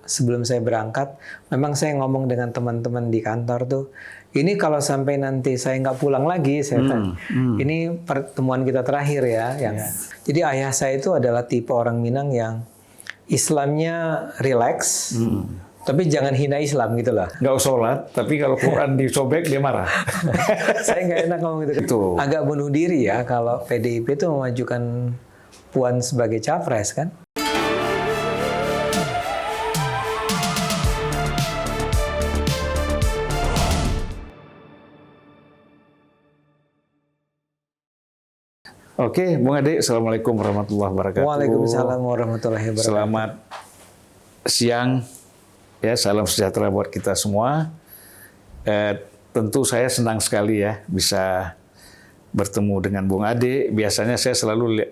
sebelum saya berangkat, memang saya ngomong dengan teman-teman di kantor tuh, ini kalau sampai nanti saya nggak pulang lagi, saya tanya, ini pertemuan kita terakhir ya. Jadi ayah saya itu adalah tipe orang Minang yang Islamnya rileks, tapi jangan hina Islam gitu lah. Nggak sholat, tapi kalau Quran disobek dia marah. Saya nggak enak ngomong gitu. Itu. Agak bunuh diri ya kalau PDIP itu memajukan Puan sebagai capres kan. Oke, Bung Ade, Assalamualaikum warahmatullahi wabarakatuh. Waalaikumsalam warahmatullahi wabarakatuh. Selamat siang, ya, salam sejahtera buat kita semua. Tentu saya senang sekali ya bisa bertemu dengan Bung Ade. Biasanya saya selalu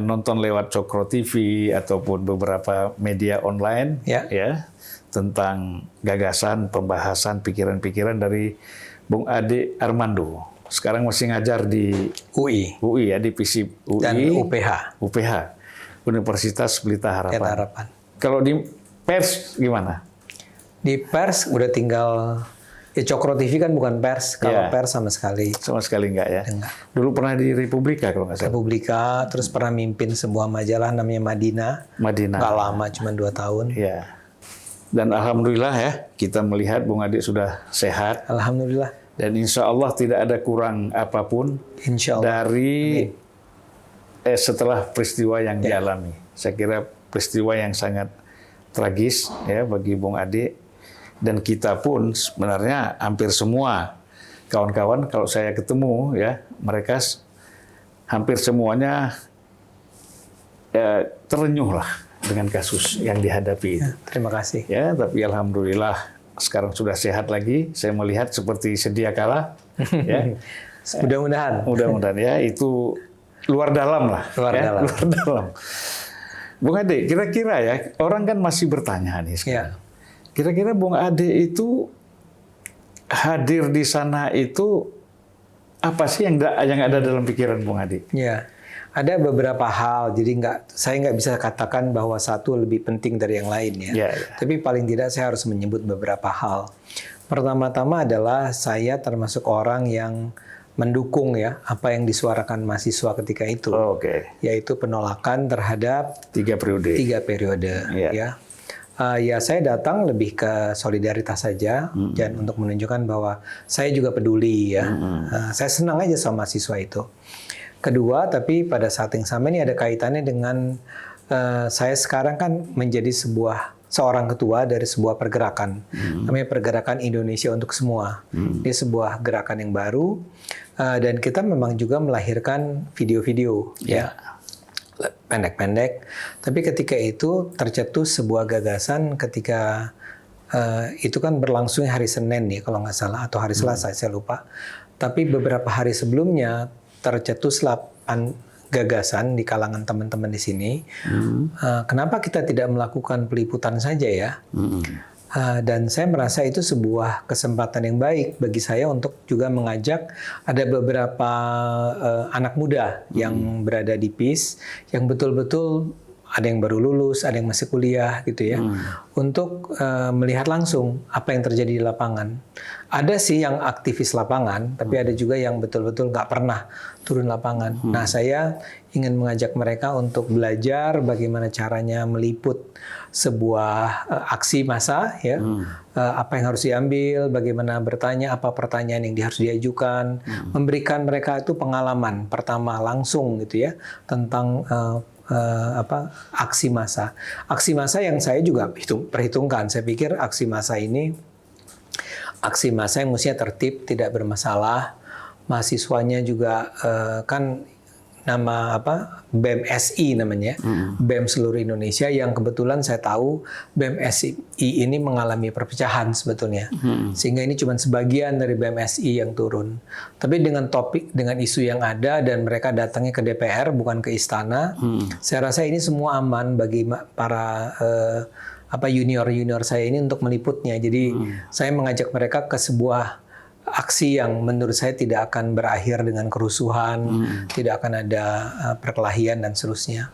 nonton lewat Cokro TV ataupun beberapa media online ya tentang gagasan, pembahasan, pikiran-pikiran dari Bung Ade Armando. Sekarang masih ngajar di UI ya, di FISIP UI dan UPH Universitas Pelita Harapan. Kalau di pers gimana? Di pers udah tinggal ya, Cokro TV kan bukan pers. Kalau pers sama sekali enggak ya. Enggak. Dulu pernah di Republika kalau nggak salah. Republika, terus pernah mimpin sebuah majalah namanya Madinah. Nggak lama, cuma 2 tahun. Ya. Dan alhamdulillah ya, kita melihat Bung Ade sudah sehat. Alhamdulillah. Dan insya Allah tidak ada kurang apapun dari setelah peristiwa yang dialami. Saya kira peristiwa yang sangat tragis ya bagi Bung Ade, dan kita pun sebenarnya hampir semua kawan-kawan kalau saya ketemu ya, mereka hampir semuanya terenyuh lah dengan kasus yang dihadapi itu. Terima kasih. Ya, tapi alhamdulillah sekarang sudah sehat lagi. Saya melihat seperti sedia kala. Ya. Mudah-mudahan ya, itu luar dalam lah. Luar dalam. Bung Ade, kira-kira ya, orang kan masih bertanya nih sekarang. Kira-kira Bung Ade itu hadir di sana itu apa sih yang ada dalam pikiran Bung Ade? Ya, ada beberapa hal. Jadi saya nggak bisa katakan bahwa satu lebih penting dari yang lain ya. Tapi paling tidak saya harus menyebut beberapa hal. Pertama-tama adalah saya termasuk orang yang mendukung ya apa yang disuarakan mahasiswa ketika itu, yaitu penolakan terhadap 3 periode. Ya. Ya saya datang lebih ke solidaritas saja dan untuk menunjukkan bahwa saya juga peduli ya. Saya senang aja sama mahasiswa itu. Kedua, tapi pada saat yang sama ini ada kaitannya dengan saya sekarang kan menjadi seorang ketua dari sebuah pergerakan, namanya Pergerakan Indonesia untuk Semua. Ini sebuah gerakan yang baru dan kita memang juga melahirkan video-video ya pendek-pendek. Tapi ketika itu tercetus sebuah gagasan ketika itu kan berlangsung hari Senin nih kalau nggak salah atau hari Selasa saya lupa. Tapi beberapa hari sebelumnya tercetuslah gagasan di kalangan teman-teman di sini. Kenapa kita tidak melakukan peliputan saja ya? Dan saya merasa itu sebuah kesempatan yang baik bagi saya untuk juga mengajak ada beberapa anak muda yang berada di PIS yang betul-betul ada yang baru lulus, ada yang masih kuliah gitu ya, untuk melihat langsung apa yang terjadi di lapangan. Ada sih yang aktivis lapangan, tapi ada juga yang betul-betul nggak pernah turun lapangan. Nah, saya ingin mengajak mereka untuk belajar bagaimana caranya meliput sebuah aksi massa, ya, apa yang harus diambil, bagaimana bertanya, apa pertanyaan yang harus diajukan, memberikan mereka itu pengalaman pertama langsung gitu ya tentang aksi massa. Aksi massa yang saya juga perhitungkan. Saya pikir aksi massa ini aksi massa yang mestinya tertib, tidak bermasalah. Mahasiswanya juga kan nama BEM SI namanya, BEM seluruh Indonesia, yang kebetulan saya tahu BEM SI ini mengalami perpecahan sebetulnya, sehingga ini cuma sebagian dari BEM SI yang turun. Tapi dengan topik, dengan isu yang ada dan mereka datangnya ke DPR bukan ke istana, saya rasa ini semua aman bagi para junior saya ini untuk meliputnya. Jadi saya mengajak mereka ke sebuah aksi yang menurut saya tidak akan berakhir dengan kerusuhan, tidak akan ada perkelahian dan seterusnya.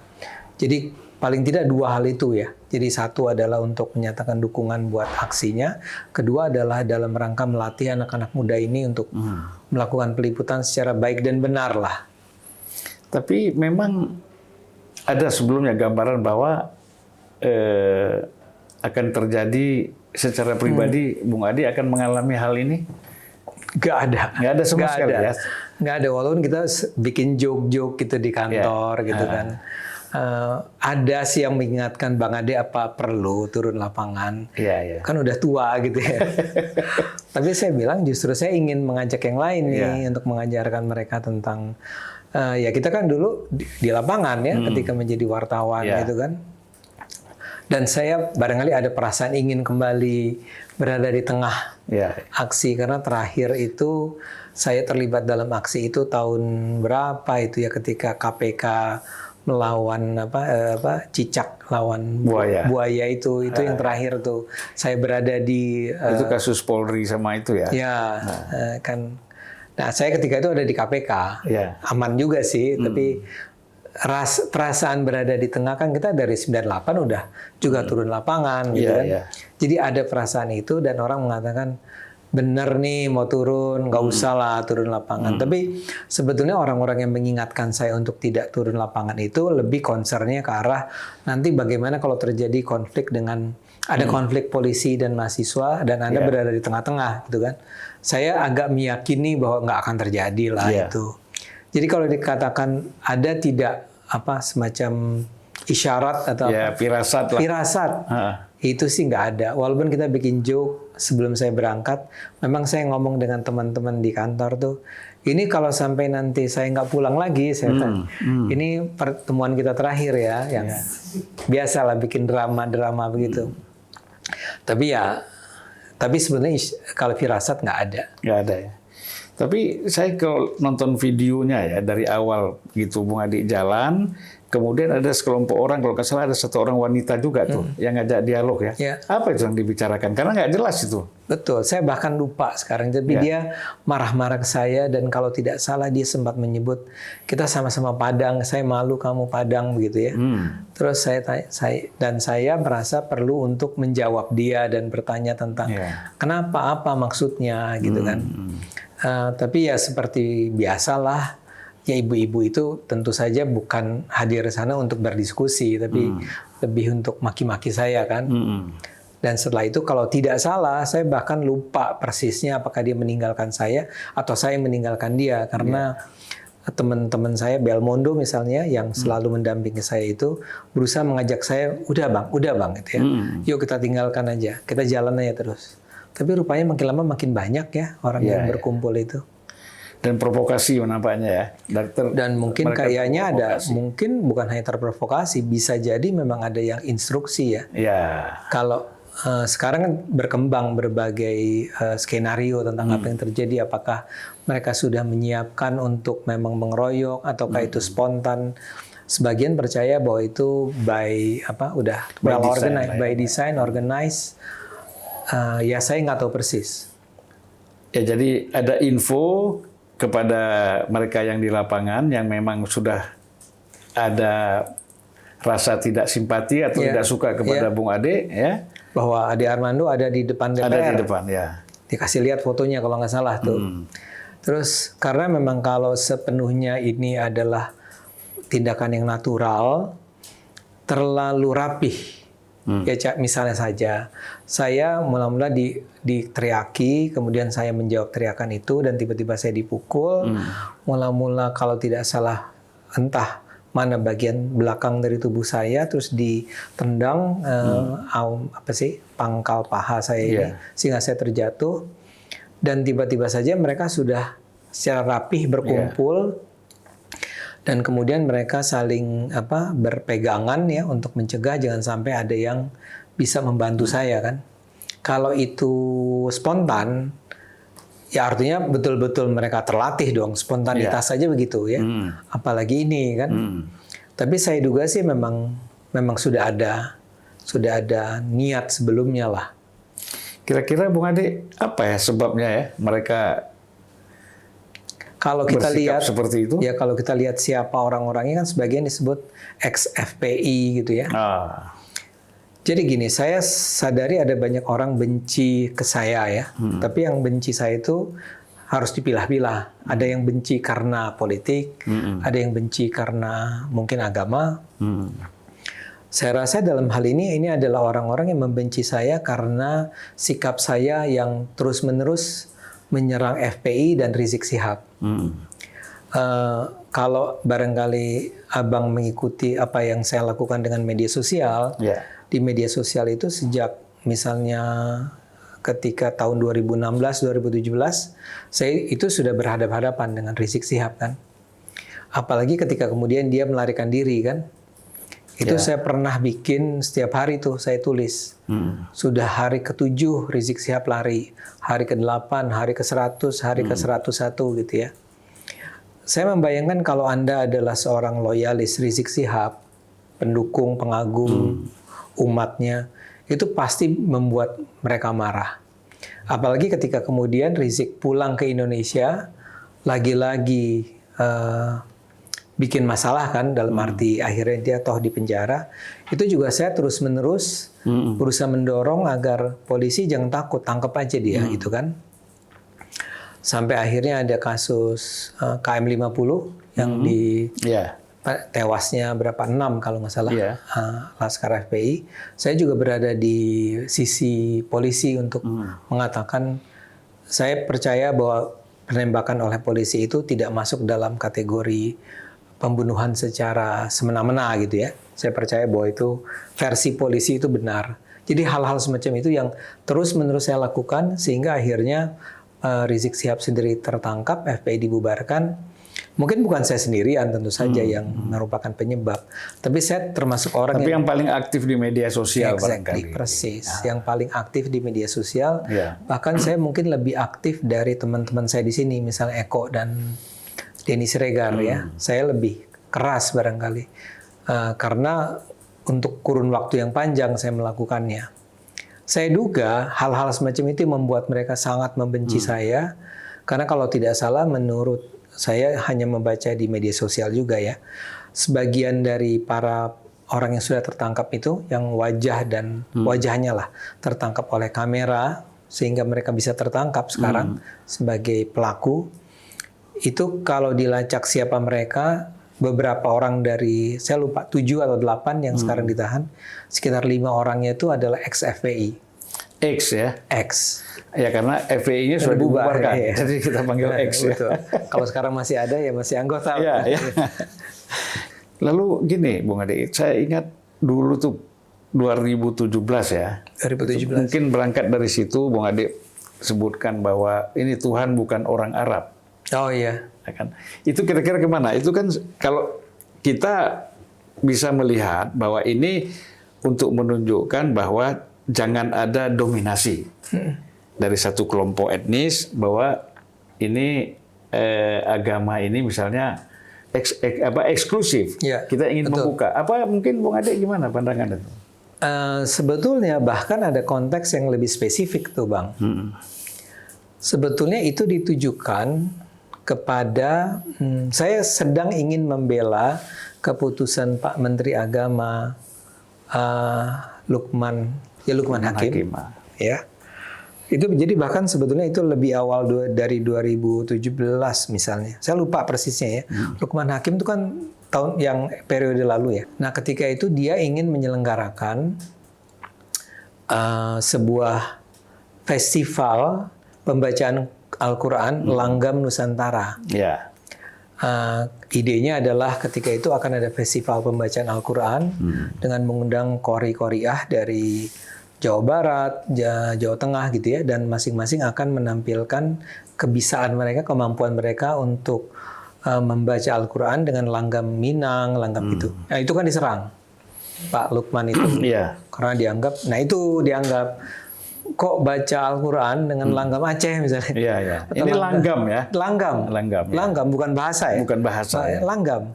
Jadi paling tidak dua hal itu ya. Jadi satu adalah untuk menyatakan dukungan buat aksinya, kedua adalah dalam rangka melatih anak-anak muda ini untuk melakukan peliputan secara baik dan benar lah. Tapi memang ada sebelumnya gambaran bahwa akan terjadi secara pribadi, Bung Ade akan mengalami hal ini? Nggak ada sama sekali ya? Nggak ada, walaupun kita bikin joke-joke gitu di kantor gitu kan. Ada sih yang mengingatkan Bang Ade apa perlu turun lapangan, kan udah tua gitu ya. Tapi saya bilang justru saya ingin mengajak yang lain nih untuk mengajarkan mereka tentang ya kita kan dulu di lapangan ya ketika menjadi wartawan gitu kan. Dan saya barangkali ada perasaan ingin kembali berada di tengah aksi, karena terakhir itu saya terlibat dalam aksi itu tahun berapa itu ya, ketika KPK melawan cicak lawan buaya itu yang terakhir tuh saya berada di itu kasus Polri sama itu ya. Kan. Nah, saya ketika itu ada di KPK. Aman juga sih, tapi perasaan berada di tengah kan kita dari 98 udah juga turun lapangan gitu kan. Jadi ada perasaan itu dan orang mengatakan bener nih mau turun, nggak usah lah turun lapangan. Tapi sebetulnya orang-orang yang mengingatkan saya untuk tidak turun lapangan itu lebih concernnya ke arah nanti bagaimana kalau terjadi konflik dengan ada konflik polisi dan mahasiswa dan Anda berada di tengah-tengah gitu kan. Saya agak meyakini bahwa nggak akan terjadi lah itu. Jadi kalau dikatakan ada tidak semacam isyarat atau firasat lah. Itu sih nggak ada. Walaupun kita bikin joke sebelum saya berangkat, memang saya ngomong dengan teman-teman di kantor tuh, ini kalau sampai nanti saya nggak pulang lagi, saya ini pertemuan kita terakhir ya, yang biasalah bikin drama-drama begitu. Tapi sebenarnya kalau firasat nggak ada. Nggak ada ya. Tapi saya kalau nonton videonya ya dari awal gitu Bung Ade jalan, kemudian ada sekelompok orang, kalau nggak salah ada satu orang wanita juga tuh yang ngajak dialog ya. Apa itu yang dibicarakan? Karena nggak jelas itu. Betul, saya bahkan lupa sekarang. Tapi dia marah-marah ke saya dan kalau tidak salah dia sempat menyebut kita sama-sama Padang, saya malu kamu Padang begitu ya. Terus saya merasa perlu untuk menjawab dia dan bertanya tentang kenapa, apa maksudnya gitu kan. Tapi ya seperti biasalah, ya ibu-ibu itu tentu saja bukan hadir ke sana untuk berdiskusi, tapi lebih untuk maki-maki saya kan. Dan setelah itu kalau tidak salah, saya bahkan lupa persisnya apakah dia meninggalkan saya atau saya meninggalkan dia. Karena teman-teman saya, Belmondo misalnya, yang selalu mendampingi saya itu, berusaha mengajak saya, udah bang gitu ya. Yuk kita tinggalkan aja, kita jalan aja terus. Tapi rupanya makin lama makin banyak ya orang yang berkumpul itu. Dan provokasi nampaknya ya. Dan mungkin kayaknya mungkin bukan hanya terprovokasi, bisa jadi memang ada yang instruksi ya. Kalau sekarang kan berkembang berbagai skenario tentang apa yang terjadi, apakah mereka sudah menyiapkan untuk memang mengeroyok ataukah itu spontan. Sebagian percaya bahwa itu udah by design, organized. Ya saya nggak tahu persis. Ya jadi ada info kepada mereka yang di lapangan yang memang sudah ada rasa tidak simpati atau tidak suka kepada Bung Ade ya. Bahwa Ade Armando ada di depan DPR. Ada di depan ya. Dikasih lihat fotonya kalau nggak salah tuh. Terus karena memang kalau sepenuhnya ini adalah tindakan yang natural, terlalu rapih. Ya misalnya saja, saya mula-mula diteriaki, kemudian saya menjawab teriakan itu dan tiba-tiba saya dipukul. Mula-mula kalau tidak salah entah mana bagian belakang dari tubuh saya, terus ditendang pangkal paha saya ini, sehingga saya terjatuh. Dan tiba-tiba saja mereka sudah secara rapih berkumpul. Dan kemudian mereka saling berpegangan ya untuk mencegah jangan sampai ada yang bisa membantu saya kan. Kalau itu spontan, ya artinya betul-betul mereka terlatih dong, spontanitas saja begitu ya. Apalagi ini kan. Tapi saya duga sih memang sudah ada niat sebelumnya lah. Kira-kira Bung Ade apa ya sebabnya ya mereka Kalau kita bersikap lihat seperti itu? ya kalau kita lihat siapa orang-orangnya kan sebagian disebut ex-FPI gitu ya. Jadi gini, saya sadari ada banyak orang benci ke saya ya. Tapi yang benci saya itu harus dipilah-pilah. Ada yang benci karena politik, ada yang benci karena mungkin agama. Saya rasa dalam hal ini adalah orang-orang yang membenci saya karena sikap saya yang terus-menerus menyerang FPI dan Rizik Syihab. Kalau barangkali Abang mengikuti apa yang saya lakukan dengan media sosial, di media sosial itu sejak misalnya ketika tahun 2016-2017, saya itu sudah berhadapan-hadapan dengan Rizik Syihab kan. Apalagi ketika kemudian dia melarikan diri kan. Itu saya pernah bikin setiap hari tuh saya tulis. Sudah hari ke-7 Rizik Syihab lari, hari ke-8, hari ke-100, hari ke-101 gitu ya. Saya membayangkan kalau Anda adalah seorang loyalis Rizik Syihab, pendukung, pengagum umatnya, itu pasti membuat mereka marah. Apalagi ketika kemudian Rizik pulang ke Indonesia, lagi-lagi bikin masalah kan, dalam arti akhirnya dia toh di penjara. Itu juga saya terus-menerus berusaha mendorong agar polisi jangan takut, tangkap aja dia gitu kan. Sampai akhirnya ada kasus KM 50 yang tewasnya berapa 6 kalau nggak salah Laskar FPI. Saya juga berada di sisi polisi untuk mengatakan saya percaya bahwa penembakan oleh polisi itu tidak masuk dalam kategori pembunuhan secara semena-mena gitu ya. Saya percaya bahwa itu versi polisi itu benar. Jadi hal-hal semacam itu yang terus-menerus saya lakukan sehingga akhirnya Rizik Syihab sendiri tertangkap, FPI dibubarkan. Mungkin bukan saya sendirian tentu saja yang merupakan penyebab, tapi saya termasuk orang yang paling aktif di media sosial barangkali. Persis, yang paling aktif di media sosial. Bahkan saya mungkin lebih aktif dari teman-teman saya di sini, misalnya Eko dan Denny Siregar ya. Saya lebih keras barangkali karena untuk kurun waktu yang panjang saya melakukannya. Saya duga hal-hal semacam itu membuat mereka sangat membenci saya, karena kalau tidak salah menurut saya hanya membaca di media sosial juga ya, sebagian dari para orang yang sudah tertangkap itu, yang wajah dan wajahnya lah tertangkap oleh kamera, sehingga mereka bisa tertangkap sekarang sebagai pelaku, itu kalau dilacak siapa mereka, beberapa orang dari, saya lupa 7 atau 8 yang sekarang ditahan, sekitar 5 orangnya itu adalah ex-FPI. X ya? X. Ya karena FPI-nya sudah dibubarkan, jadi kita panggil X. Betul. Kalau sekarang masih ada ya masih anggota. Ya. Lalu gini Bung Ade, saya ingat dulu tuh 2017 ya. 2017. Mungkin berangkat dari situ Bung Ade sebutkan bahwa ini Tuhan bukan orang Arab. Oh iya. Ya kan? Itu kira-kira kemana? Itu kan kalau kita bisa melihat bahwa ini untuk menunjukkan bahwa jangan ada dominasi dari satu kelompok etnis, bahwa ini agama ini misalnya eksklusif. Ya, kita ingin betul. membuka. Apa mungkin Bung Ade gimana pandangan itu? Sebetulnya bahkan ada konteks yang lebih spesifik tuh Bang. Sebetulnya itu ditujukan kepada saya sedang ingin membela keputusan Pak Menteri Agama Lukman Hakim. Ya. Itu jadi bahkan sebetulnya itu lebih awal dari 2017 misalnya. Saya lupa persisnya ya. Lukman Hakim itu kan tahun yang periode lalu ya. Nah, ketika itu dia ingin menyelenggarakan sebuah festival pembacaan Al-Quran Langgam Nusantara. Ya. Idenya adalah ketika itu akan ada festival pembacaan Al-Quran dengan mengundang qori-qoriah dari Jawa Barat, Jawa Tengah gitu ya, dan masing-masing akan menampilkan kebisaan mereka, kemampuan mereka untuk membaca Al-Quran dengan langgam Minang, langgam itu. Nah, itu kan diserang Pak Lukman itu, karena dianggap kok baca Al-Quran dengan langgam Aceh misalnya. Iya. Ini langgam ya? Langgam, bukan bahasa ya? Bukan bahasa ya? Langgam.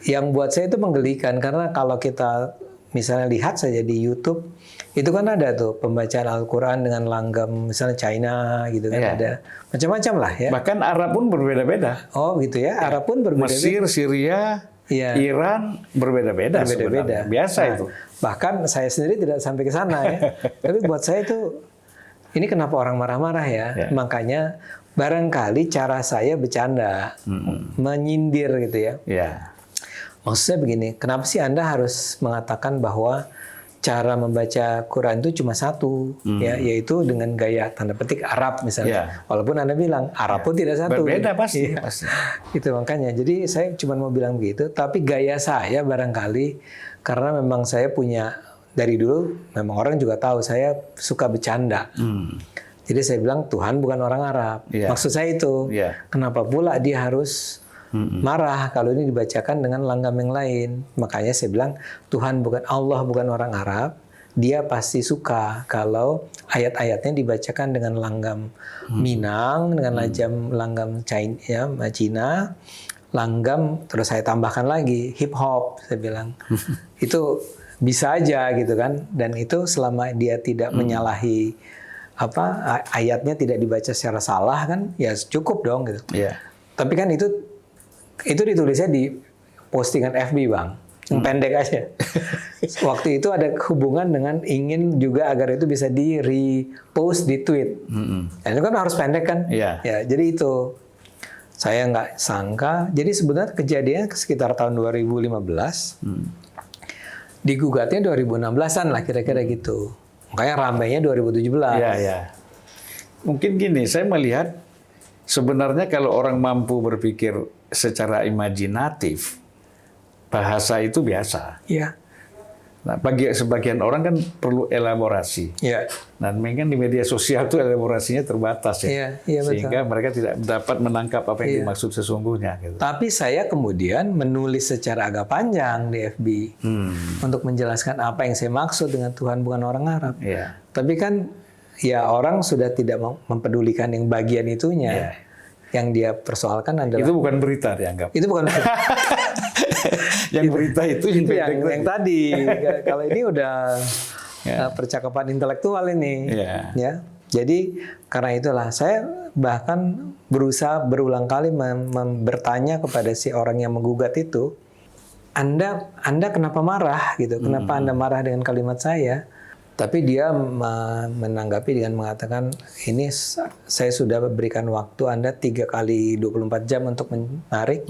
Yang buat saya itu menggelikan, karena kalau kita misalnya lihat saja di YouTube, Itu kan ada tuh pembacaan Al-Quran dengan langgam misalnya China gitu kan, Iya. ada macam-macam lah ya. Bahkan Arab pun berbeda-beda. Oh gitu ya, Arab pun berbeda-beda. Mesir, Syria, Iya. Iran berbeda-beda Berbeda-beda. sebenarnya. Biasa Nah, itu. Bahkan saya sendiri tidak sampai ke sana ya. Tapi buat saya itu, ini kenapa orang marah-marah ya? Ya. Makanya barangkali cara saya bercanda, menyindir gitu ya. Ya. Maksudnya begini, kenapa sih Anda harus mengatakan bahwa cara membaca Quran itu cuma satu, ya, yaitu dengan gaya tanda petik Arab misalnya. Ya. Walaupun Anda bilang Arab pun tidak satu. Berbeda pasti. Iya. Pasti. Itu makanya. Jadi saya cuma mau bilang begitu, tapi gaya saya barangkali karena memang saya punya dari dulu memang orang juga tahu saya suka bercanda. Jadi saya bilang Tuhan bukan orang Arab. Iya. Maksud saya itu. Iya. Kenapa pula dia harus marah kalau ini dibacakan dengan langgam yang lain? Makanya saya bilang Tuhan bukan Allah bukan orang Arab. Dia pasti suka kalau ayat-ayatnya dibacakan dengan langgam Minang, dengan langgam Cina, langgam terus saya tambahkan lagi hip hop. Saya bilang itu bisa aja gitu kan. Dan itu selama dia tidak menyalahi ayatnya tidak dibaca secara salah kan, ya cukup dong gitu. Ya. Tapi kan itu ditulisnya di postingan FB Bang, yang pendek aja. Waktu itu ada hubungan dengan ingin juga agar itu bisa di repost di tweet. Dan itu kan harus pendek kan? Iya. Ya, jadi itu saya nggak sangka. Jadi sebenarnya kejadiannya sekitar tahun 2015, digugatnya 2016-an lah kira-kira gitu. Makanya ramainya 2017. Ya, ya. Mungkin gini, saya melihat sebenarnya kalau orang mampu berpikir secara imajinatif, bahasa itu biasa. Iya. Nah, bagi sebagian orang kan perlu elaborasi. Iya. Nah, mungkin di media sosial itu elaborasinya terbatas ya. Iya, iya, betul. Sehingga mereka tidak dapat menangkap apa yang dimaksud sesungguhnya. Gitu. Tapi saya kemudian menulis secara agak panjang di FB untuk menjelaskan apa yang saya maksud dengan Tuhan bukan orang Arab. Iya. Tapi kan ya orang sudah tidak mempedulikan yang bagian itunya. Iya. Yang dia persoalkan adalah Itu bukan berita dianggap. itu bukan Yang berita itu itu yang tadi. Kalau ini udah percakapan intelektual ini. Ya. Ya. Jadi karena itulah saya bahkan berusaha berulang kali bertanya kepada si orang yang menggugat itu, Anda kenapa marah gitu? Kenapa Anda marah dengan kalimat saya? Tapi dia menanggapi dengan mengatakan, ini saya sudah berikan waktu Anda 3 kali 24 jam untuk menarik.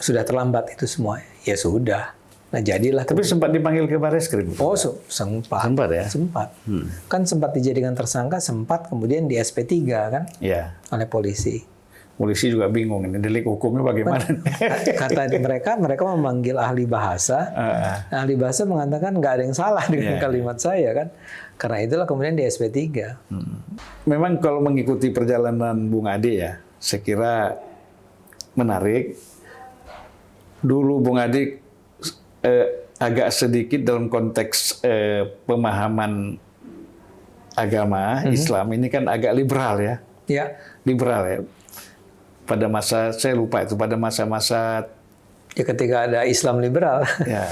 Sudah terlambat itu semua. Ya sudah. Nah jadilah. Tapi sempat dipanggil ke Barreskrim. Oh sempat. Sempat ya? Sempat. Kan sempat dijadikan tersangka, sempat kemudian di SP3 kan Ya. oleh polisi. Polisi juga bingung ini delik hukumnya bagaimana. Kata mereka memanggil ahli bahasa. Ahli bahasa mengatakan nggak ada yang salah dengan kalimat saya kan. Karena itulah kemudian di SP3. Memang kalau mengikuti perjalanan Bung Ade ya, saya kira menarik. Dulu Bung Ade agak sedikit dalam konteks pemahaman agama Islam ini kan agak liberal ya. Ya. Liberal ya. Pada masa, saya lupa itu, pada masa-masa... Ya ketika ada Islam liberal. Ya.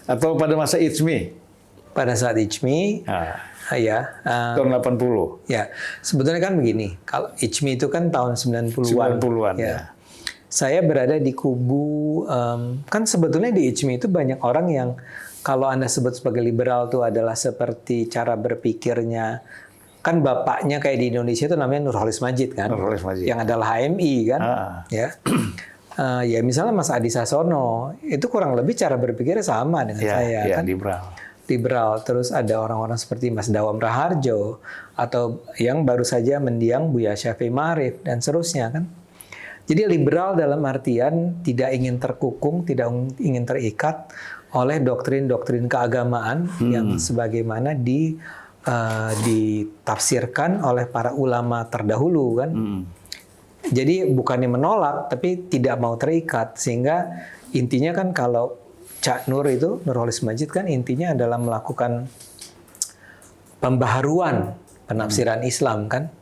Atau pada masa Ijmi. Pada saat Ijmi, tahun 80. Ya, sebetulnya kan begini, kalau Ijmi itu kan tahun 90-an. 90-an, ya. Saya berada di kubu, kan sebetulnya di Ijmi itu banyak orang yang kalau Anda sebut sebagai liberal itu adalah seperti cara berpikirnya, kan bapaknya kayak di Indonesia itu namanya Nurholis Majid kan, Nurholis Majid. yang adalah HMI kan, ya. Ya misalnya Mas Adi Sasono itu kurang lebih cara berpikirnya sama dengan saya kan. Liberal. Terus ada orang-orang seperti Mas Dawam Raharjo atau yang baru saja mendiang Buya Syafi'i Ma'arif dan seterusnya kan. Jadi liberal dalam artian tidak ingin terkukung, tidak ingin terikat oleh doktrin-doktrin keagamaan yang sebagaimana ditafsirkan oleh para ulama terdahulu kan. Jadi bukannya menolak tapi tidak mau terikat, sehingga intinya kan kalau Cak Nur itu Nurholis Majid kan intinya adalah melakukan pembaharuan penafsiran Islam kan.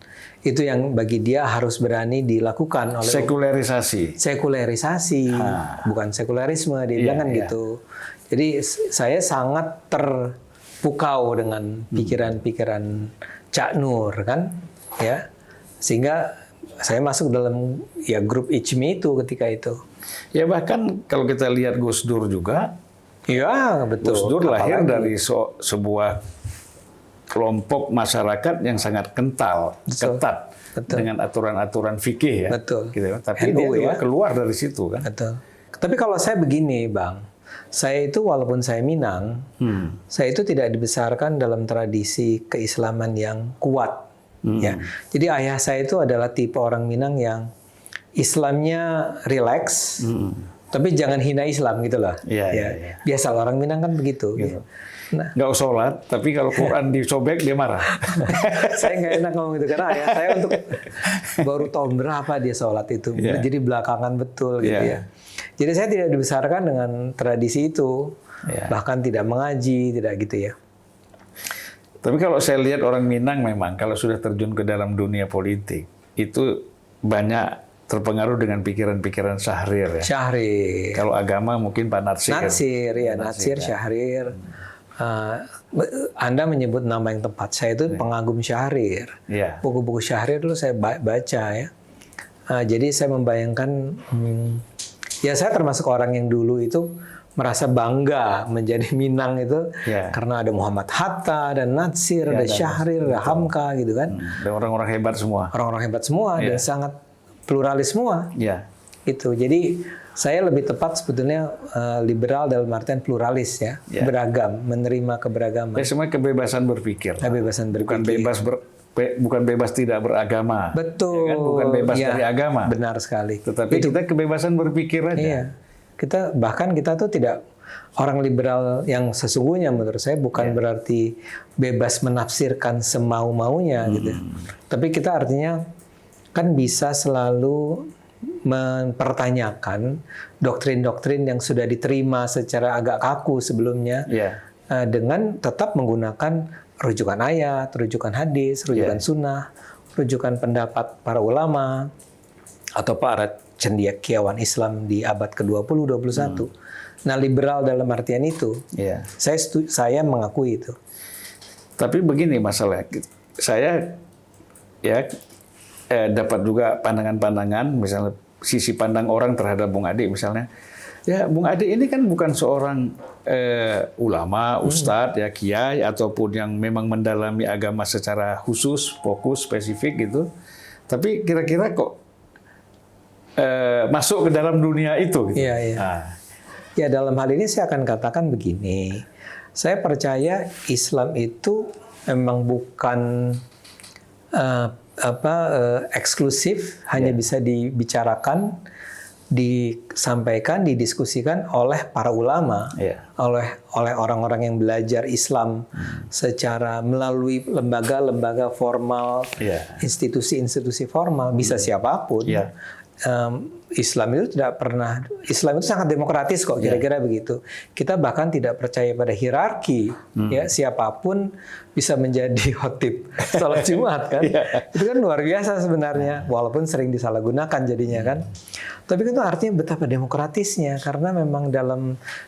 Itu yang bagi dia harus berani dilakukan oleh sekularisasi, bukan sekularisme dia bilang kan gitu. Jadi saya sangat terpukau dengan pikiran-pikiran Cak Nur kan, ya. Sehingga saya masuk dalam ya grup ICMI itu ketika itu. Ya bahkan kalau kita lihat Gus Dur juga, Iya, betul. Gus Dur lahir Apalagi- dari sebuah kelompok masyarakat yang sangat kental, Betul. ketat Betul. dengan aturan-aturan fikih ya. Betul. Gitu. Tapi NU dia juga ya. keluar dari situ kan. Betul. Tapi kalau saya begini, Bang, saya itu walaupun saya Minang, saya itu tidak dibesarkan dalam tradisi keislaman yang kuat. Ya, jadi ayah saya itu adalah tipe orang Minang yang Islamnya rileks, tapi jangan hina Islam gitu lah. Iya, Ya, iya, iya. biasa orang Minang kan begitu. Gitu. Nah, Nggak sholat, tapi kalau Quran disobek dia marah. saya nggak enak ngomong gitu karena ayah saya untuk baru tahun berapa dia sholat itu, Iya. jadi belakangan betul gitu Iya. ya. Jadi saya tidak dibesarkan dengan tradisi itu, Iya. bahkan tidak mengaji, tidak gitu ya. Tapi kalau saya lihat orang Minang memang kalau sudah terjun ke dalam dunia politik itu banyak terpengaruh dengan pikiran-pikiran Syahrir ya. Syahrir, Kalau agama mungkin Pak Natsir. Natsir, ya Natsir, Syahrir. Anda menyebut nama yang tepat. Saya itu pengagum Syahrir. Iya. Buku-buku Syahrir dulu saya baca ya. Jadi saya membayangkan, ya saya termasuk orang yang dulu itu merasa bangga menjadi Minang itu Ya. karena ada Muhammad Hatta, dan Natsir, ada Syahrir, ada Hamka gitu kan. Dan orang-orang hebat semua. Orang-orang hebat semua dan sangat pluralis semua. Ya. Itu. Jadi saya lebih tepat sebetulnya liberal dalam artian pluralis ya, beragam, menerima keberagaman, Ya, semua kebebasan berpikir. kebebasan Bukan berpikir. bukan bebas tidak beragama. Betul. Ya kan? Bukan bebas Ya, dari agama. Benar sekali. Tetapi kita kebebasan berpikir aja. Iya. Kita tuh tidak orang liberal yang sesungguhnya menurut saya bukan berarti bebas menafsirkan semau-maunya gitu. Tapi kita artinya kan bisa selalu mempertanyakan doktrin-doktrin yang sudah diterima secara agak kaku sebelumnya Ya. dengan tetap menggunakan rujukan ayat, rujukan hadis, rujukan sunnah, rujukan pendapat para ulama atau para cendekiawan Islam di abad ke-20, 21. Nah, liberal dalam artian itu, Ya. saya mengakui itu. Tapi begini masalah, saya ya dapat juga pandangan-pandangan, misalnya sisi pandang orang terhadap Bung Ade misalnya. Ya, Bung Ade ini kan bukan seorang ulama, ustadz, ya kiai ataupun yang memang mendalami agama secara khusus, fokus, spesifik gitu. Tapi kira-kira kok masuk ke dalam dunia itu. Gitu. Iya, iya. Nah, Ya, dalam hal ini saya akan katakan begini. Saya percaya Islam itu memang bukan eksklusif, hanya bisa dibicarakan, disampaikan, didiskusikan oleh para ulama, Iya. oleh orang-orang yang belajar Islam secara melalui lembaga-lembaga formal, Iya. institusi-institusi formal, bisa siapapun. Iya. Islam itu Islam itu sangat demokratis kok, kira-kira begitu. Kita bahkan tidak percaya pada hierarki, ya siapapun bisa menjadi khotib salat Jumat kan. Itu kan luar biasa sebenarnya, walaupun sering disalahgunakan jadinya kan. Tapi itu artinya betapa demokratisnya, karena memang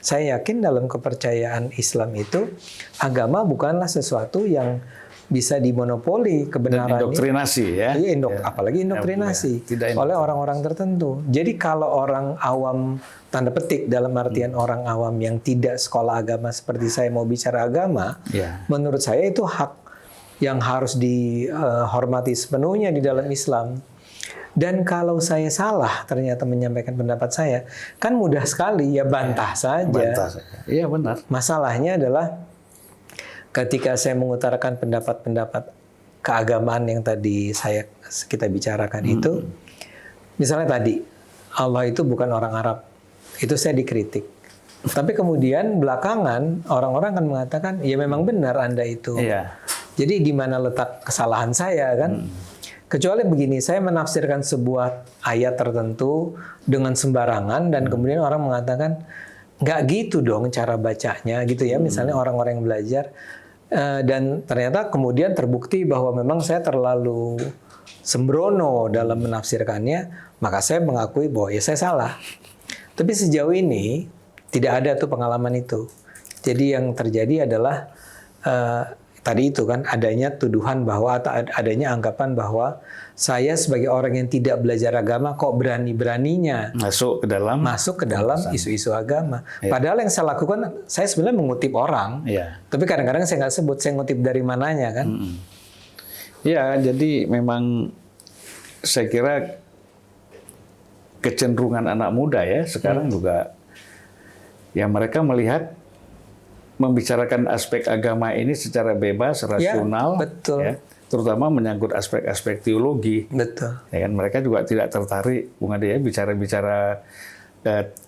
saya yakin dalam kepercayaan Islam itu agama bukanlah sesuatu yang bisa dimonopoli kebenarannya. indoktrinasi ya. Iya, apalagi indoktrinasi Tidak oleh orang-orang tertentu. Jadi kalau orang awam, tanda petik dalam artian orang awam yang tidak sekolah agama seperti saya mau bicara agama, Ya. menurut saya itu hak yang harus dihormati sepenuhnya di dalam Islam. Dan kalau saya salah ternyata menyampaikan pendapat saya, kan mudah sekali ya bantah saja. Bantah saja. Iya benar. Masalahnya adalah ketika saya mengutarakan pendapat-pendapat keagamaan yang tadi kita bicarakan itu, misalnya tadi Allah itu bukan orang Arab, itu saya dikritik. Tapi kemudian belakangan orang-orang akan mengatakan ya memang benar Anda itu. Iya. Jadi di mana letak kesalahan saya kan? Kecuali begini, saya menafsirkan sebuah ayat tertentu dengan sembarangan dan kemudian orang mengatakan nggak gitu dong cara bacanya gitu ya. Misalnya orang-orang yang belajar dan ternyata kemudian terbukti bahwa memang saya terlalu sembrono dalam menafsirkannya, maka saya mengakui bahwa ya saya salah. Tapi sejauh ini Tidak ada tuh pengalaman itu. Jadi yang terjadi adalah tadi itu kan adanya tuduhan bahwa atau adanya anggapan bahwa saya sebagai orang yang tidak belajar agama kok berani-beraninya Masuk ke dalam isu-isu agama. Ya. Padahal yang saya lakukan, saya sebenarnya mengutip orang, Ya. tapi kadang-kadang saya nggak sebut saya ngutip dari mananya kan. Ya, jadi memang saya kira kecenderungan anak muda ya sekarang juga ya mereka melihat membicarakan aspek agama ini secara bebas, rasional, betul. Ya, terutama menyangkut aspek-aspek teologi. Betul. Ya kan mereka juga tidak tertarik, Bung Ade, ya, bicara-bicara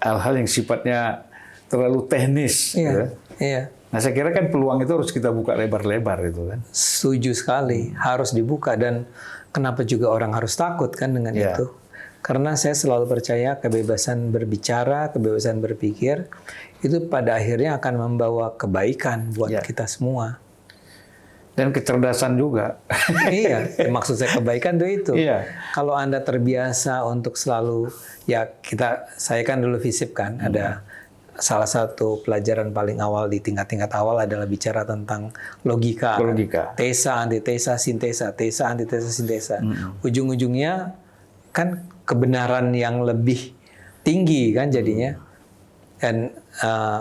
hal-hal yang sifatnya terlalu teknis. Iya. Ya. Iya. Nah, saya kira kan peluang itu harus kita buka lebar-lebar itu kan. Setuju sekali, harus dibuka. Dan kenapa juga orang harus takut kan dengan Ya. itu? Karena saya selalu percaya kebebasan berbicara, kebebasan berpikir, itu pada akhirnya akan membawa kebaikan buat Ya. kita semua. Dan kecerdasan juga. Iya, maksud saya kebaikan tuh itu. Iya. Kalau Anda terbiasa untuk selalu, saya kan dulu FISIP kan, ada salah satu pelajaran paling awal di tingkat-tingkat awal adalah bicara tentang logika. Logika. Tesa, antitesa, sintesa, tesa, antitesa, sintesa. Ujung-ujungnya kan kebenaran yang lebih tinggi kan jadinya. Dan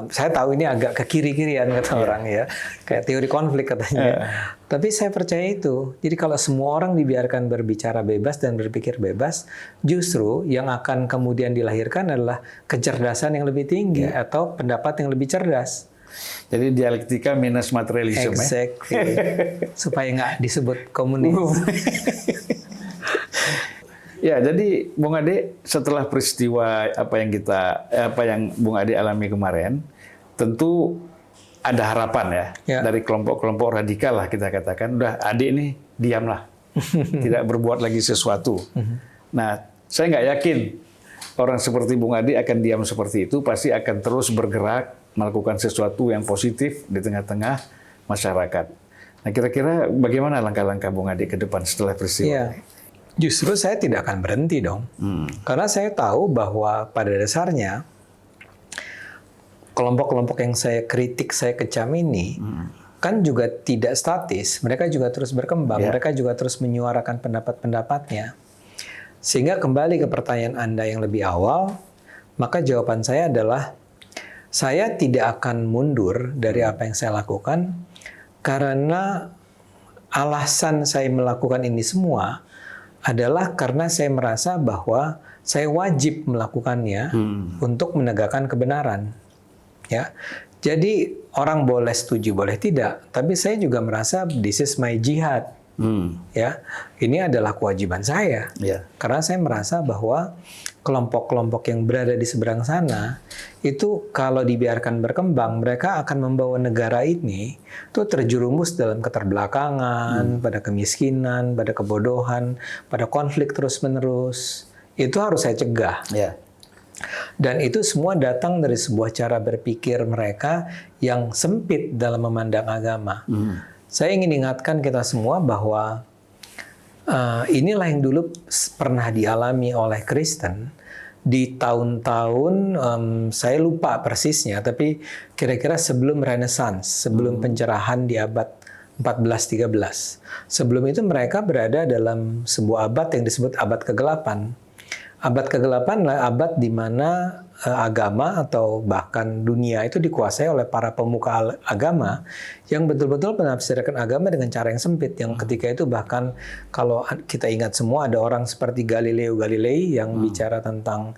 saya tahu ini agak ke kiri-kirian kata orang ya, kayak teori konflik katanya. Tapi saya percaya itu. Jadi kalau semua orang dibiarkan berbicara bebas dan berpikir bebas, justru yang akan kemudian dilahirkan adalah kecerdasan yang lebih tinggi atau pendapat yang lebih cerdas. Jadi dialektika minus materialisme. Exactly. Supaya nggak disebut komunis. Ya, jadi Bung Ade setelah peristiwa apa yang Bung Ade alami kemarin, tentu ada harapan ya, dari kelompok-kelompok radikal lah kita katakan, udah Ade ini diamlah, tidak berbuat lagi sesuatu. Nah, saya nggak yakin orang seperti Bung Ade akan diam seperti itu, pasti akan terus bergerak melakukan sesuatu yang positif di tengah-tengah masyarakat. Nah, kira-kira bagaimana langkah-langkah Bung Ade ke depan setelah peristiwa ini? Justru saya tidak akan berhenti dong. Karena saya tahu bahwa pada dasarnya kelompok-kelompok yang saya kritik, saya kecam ini kan juga tidak statis. Mereka juga terus berkembang. Mereka juga terus menyuarakan pendapat-pendapatnya. Sehingga kembali ke pertanyaan Anda yang lebih awal, maka jawaban saya adalah saya tidak akan mundur dari apa yang saya lakukan karena alasan saya melakukan ini semua adalah karena saya merasa bahwa saya wajib melakukannya untuk menegakkan kebenaran. Ya, jadi orang boleh setuju, boleh tidak, tapi saya juga merasa this is my jihad. Ya, ini adalah kewajiban saya. Karena saya merasa bahwa kelompok-kelompok yang berada di seberang sana itu kalau dibiarkan berkembang, mereka akan membawa negara ini tuh terjerumus dalam keterbelakangan, pada kemiskinan, pada kebodohan, pada konflik terus-menerus. Itu harus saya cegah. Dan itu semua datang dari sebuah cara berpikir mereka yang sempit dalam memandang agama. Saya ingin ingatkan kita semua bahwa inilah yang dulu pernah dialami oleh Kristen di tahun-tahun, saya lupa persisnya, tapi kira-kira sebelum Renaissance, sebelum pencerahan di abad 14-13. Sebelum itu mereka berada dalam sebuah abad yang disebut abad kegelapan. Abad kegelapan adalah abad di mana agama atau bahkan dunia itu dikuasai oleh para pemuka agama yang betul-betul menafsirkan agama dengan cara yang sempit. Yang ketika itu bahkan kalau kita ingat semua ada orang seperti Galileo Galilei yang bicara tentang